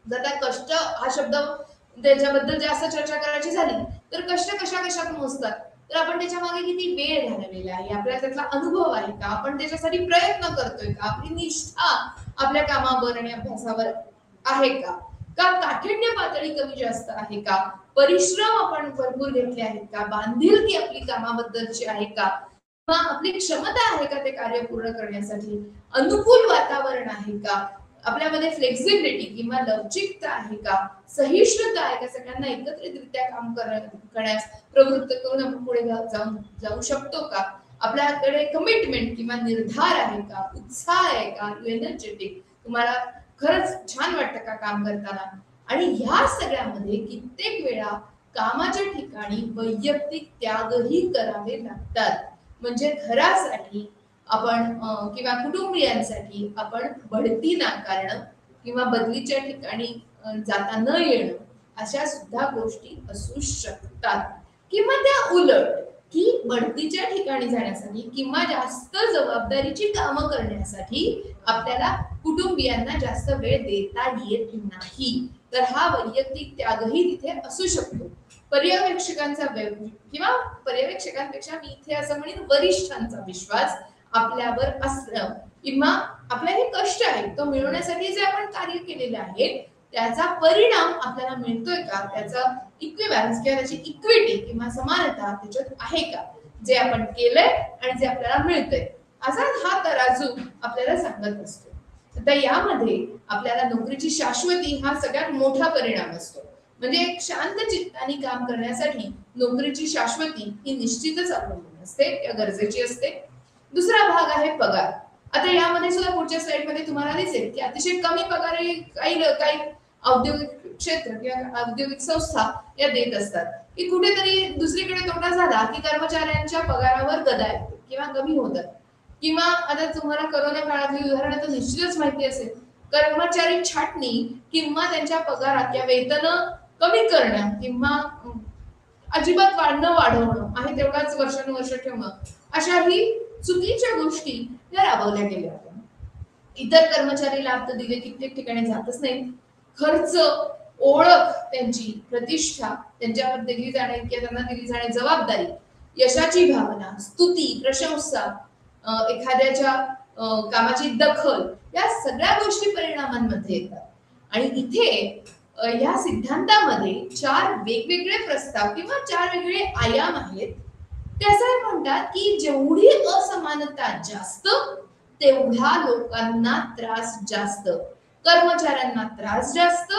जर त्या कष्ट हा शब्द त्याच्याबद्दल जास्त चर्चा करायची झाली तर कष्ट कशात मोजतात तर आपण त्याच्या मागे किती वेळ घालवलेला आहे, आपल्याला त्यातला अनुभव आहे का, आपण त्याच्यासाठी प्रयत्न करतोय का, आपली निष्ठा आपल्या कामावर आणि अभ्यासावर आहे का, काठिण्य पातळी कमी जास्त आहे का, परिश्रम आपण भरपूर घेतले आहेत का, बांधिलकी आपली कामाबद्दलची आहे का, आपली क्षमता आहे का ते कार्य पूर्ण करण्यासाठी, अनुकूल वातावरण आहे का, आपल्यामध्ये फ्लेक्सिबिलिटी किंवा लवचिकता आहे का, सहिष्णुता आहे का, सगळ्यांना एकत्रितरित्या काम करण्यास प्रवृत्त करून आपण पुढे जाऊ शकतो का, आपल्याकडे कमिटमेंट किंवा निर्धार आहे का, उत्साह आहे का, एनर्जेटिक, तुम्हाला खरंच छान वाटतं का काम करताना. आणि ह्या सगळ्यामध्ये कित्येक वेळा कामाच्या ठिकाणी वैयक्तिक त्यागही करावे लागतात. म्हणजे घरासाठी आपण किंवा कुटुंबियांसाठी आपण बढती नाकारणं किंवा बदलीच्या ठिकाणी जाता न येणं अशा सुद्धा गोष्टी असू शकतात. किंवा त्या उलट की बढतीच्या ठिकाणी जाण्यासाठी किंवा जास्त जबाबदारीची कामं करण्यासाठी आपल्याला कुटुंबियांना जास्त वेळ देता येत नाही तर हा वैयक्तिक त्यागही तिथे असू शकतो. पर्यवेक्षकांचा किंवा पर्यवेक्षकांपेक्षा मी इथे असं म्हणेन वरिष्ठांचा विश्वास आपल्यावर असणं किंवा आपले हे कष्ट आहेत तो मिळवण्यासाठी जे आपण कार्य केलेले आहे त्याचा परिणाम आपल्याला मिळतोय का, त्याचा इक्विव्हॅलन्स किंवा त्याची इक्विटी किंवा समानता त्याच्यात आहे का, जे आपण केलंय आणि जे आपल्याला मिळतंय असा हा तराजू आपल्याला सांगत असतो. तर यामध्ये आपल्याला नोकरीची शाश्वती हा सगळ्यात मोठा परिणाम असतो. म्हणजे एक शांत चित्ताने काम करण्यासाठी नोकरीची शाश्वती ही निश्चितच अवलंबून असते किंवा गरजेची असते. दुसरा भाग आहे पगार. आता यामध्ये सुद्धा पुढच्या स्लाइड मध्ये तुम्हाला दिसेल की अतिशय कमी पगार काही औद्योगिक क्षेत्र किंवा औद्योगिक संस्था या देत असतात की कुठेतरी दुसरीकडे तोटा झाला की कर्मचाऱ्यांच्या पगारावर गदा येते किंवा कमी होतात. किंवा आता तुम्हाला कोरोना काळातली उदाहरणं तर निश्चितच माहिती असेल कर्मचारी छाटणी किंवा त्यांच्या पगारात या वेतन कमी करणं किंवा अजिबात वाढवणं आहे तेवढाच वर्षानुवर्ष ठेवणं, अशाही चुकीच्या गोष्टी या राबवल्या गेल्या होत्या. इतर कर्मचारी लाभ तर दिले कित्येक ठिकाणी जातच नाही. खर्च, ओळख, त्यांची प्रतिष्ठा, त्यांच्यावर दिली जाणारी किंवा त्यांना दिली जाणारी जबाबदारी, यशाची भावना, स्तुती, प्रशंसा, एखाद्याच्या कामाची दखल, या सगळ्या गोष्टी परिणामांमध्ये येतात. आणि इथे या सिद्धांतामध्ये 4 वेगवेगळे प्रस्ताव किंवा 4 वेगवेगळे आयाम आहेत. ते असं म्हणतात की जेवढी असमानता जास्त तेवढा लोकांना त्रास जास्त, कर्मचाऱ्यांना त्रास जास्त,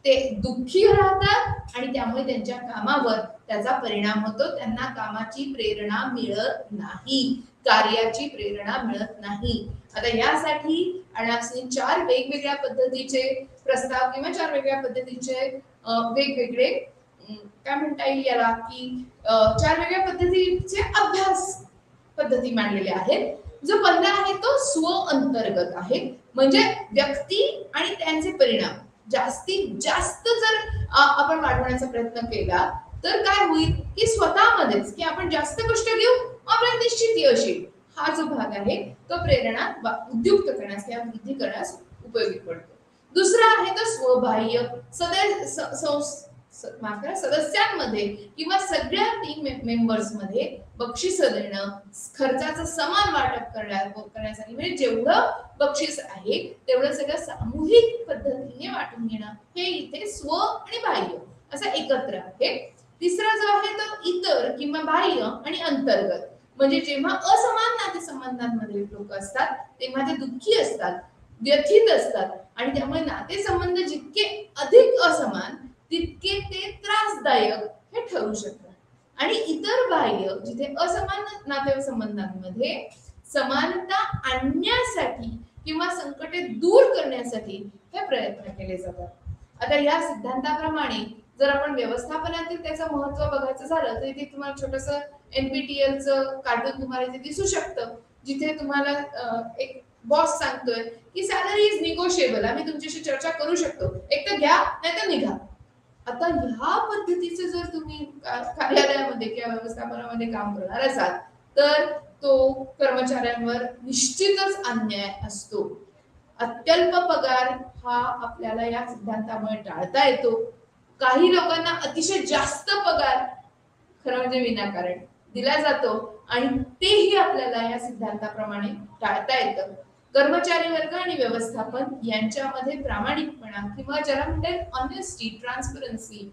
ते दुःखी राहतात आणि त्यामुळे त्यांच्या कामावर त्याचा परिणाम होतो. त्यांना कामाची प्रेरणा मिळत नाही, कार्याची प्रेरणा मिळत नाही. आता यासाठी अणासनी 4 वेगवेगळ्या पद्धतीचे प्रस्ताव किंवा 4 वेगवेगळ्या पद्धतीचे वेगवेगळे काय म्हणता येईल याला की 4 वेगळ्या पद्धतीचे अभ्यास पद्धती मांडलेल्या आहेत. जो पहिला आहे तो स्व अंतर्गत आहे, म्हणजे व्यक्ती आणि त्यांचे परिणाम जास्तीत जास्त जर आपण वाढवण्याचा प्रयत्न केला तर काय होईल की स्वतःमध्येच की आपण जास्त कष्ट घेऊ आपल्याला निश्चित यश येईल. हा जो भाग आहे तो प्रेरणा उद्युक्त करण्यास किंवा वृद्धी करण्यास उपयोगी पडतो. दुसरा आहे तो स्वबाह्य, सदस्यांमध्ये किंवा सगळ्या टीम मेंबर्स मध्ये बक्षीस देणं, खर्चाचं समान वाटप करण्यासाठी, म्हणजे जेवढं बक्षीस आहे तेवढं सगळं सामूहिक पद्धतीने वाटून घेणं, हे इथे स्व आणि बाह्य असं एकत्र आहे. तिसरा जो आहे तो इतर किंवा बाह्य आणि अंतर्गत, म्हणजे जेव्हा असमान नातेसंबंधांमध्ये लोक असतात तेव्हा ते दुःखी असतात, व्यथित असतात आणि त्यामुळे नातेसंबंध जितके अधिक असमान तितके ते त्रासदायक हे ठरू शकतात. आणि इतर बाह्य, जिथे असमान नातेसंबंधांमध्ये समानता आणण्यासाठी किंवा संकटे दूर करण्यासाठी हे प्रयत्न केले जातात. आता या सिद्धांताप्रमाणे जर आपण व्यवस्थापनातील त्याचं महत्व बघायचं झालं तर इथे तुम्हाला छोटस NPTEL चं कार्टून तुम्हाला इथे दिसू शकतं, जिथे तुम्हाला एक बॉस सांगतोय की सॅलरी इज निगोशिएबल, आम्ही तुमच्याशी चर्चा करू शकतो, एक तर घ्या नाही तर निघा. आता ह्या पद्धतीचे जर तुम्ही कार्यालयामध्ये किंवा व्यवस्थापनामध्ये काम करणार असाल तर तो कर्मचाऱ्यांवर निश्चितच अन्याय असतो. अत्यल्प पगार हा आपल्याला या सिद्धांतामुळे टाळता येतो. काही लोकांना अतिशय जास्त पगार खरं म्हणजे विनाकारण दिला जातो आणि तेही आपल्याला या सिद्धांताप्रमाणे टाळता येतं. कर्मचारी वर्ग आणि व्यवस्थापन यांच्यामध्ये प्रामाणिकपणा किंवा ज्याला म्हणतात ऑनेस्टी, ट्रान्सपरन्सी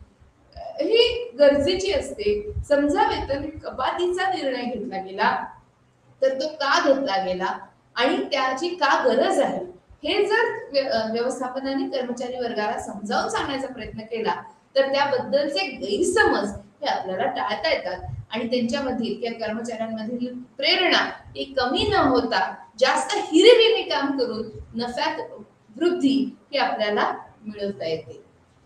ही गरजेची असते. समजा वेतन कपातीचा निर्णय घेतला गेला तर तो का घेतला गेला आणि त्याची का गरज आहे हे जर व्यवस्थापनाने कर्मचारी वर्गाला समजावून सांगण्याचा प्रयत्न केला तर त्याबद्दलचे गैरसमज हे आपल्याला टाळता येतात आणि त्यांच्यामधील किंवा कर्मचाऱ्यांमधील प्रेरणा ही कमी न होता जास्त हिरिरीने काम करून नफ्यात वृद्धी ही आपल्याला मिळवता येते.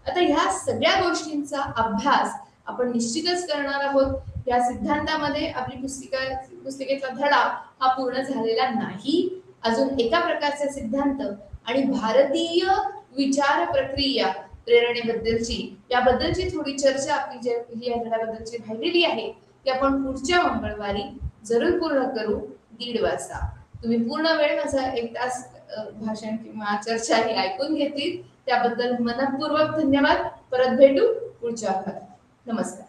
आता ह्या सगळ्या गोष्टींचा अभ्यास आपण निश्चितच करणार आहोत. या सिद्धांतामध्ये आपली पुस्तिकेतला धडा हा पूर्ण झालेला नाही. अजून एका प्रकारचा सिद्धांत आणि भारतीय विचार प्रक्रिया प्रेरणेबद्दलची याबद्दलची थोडी चर्चा आपली या धड्याबद्दलची राहिलेली आहे ती आपण पुढच्या मंगळवारी जरूर पूर्ण करू 1:30 वाजता. तुम्ही पूर्ण वेळ माझा 1 तास भाषण किंवा चर्चा ही ऐकून घेतली त्याबद्दल मनपूर्वक धन्यवाद. परत भेटू पुढच्या भागात. नमस्कार.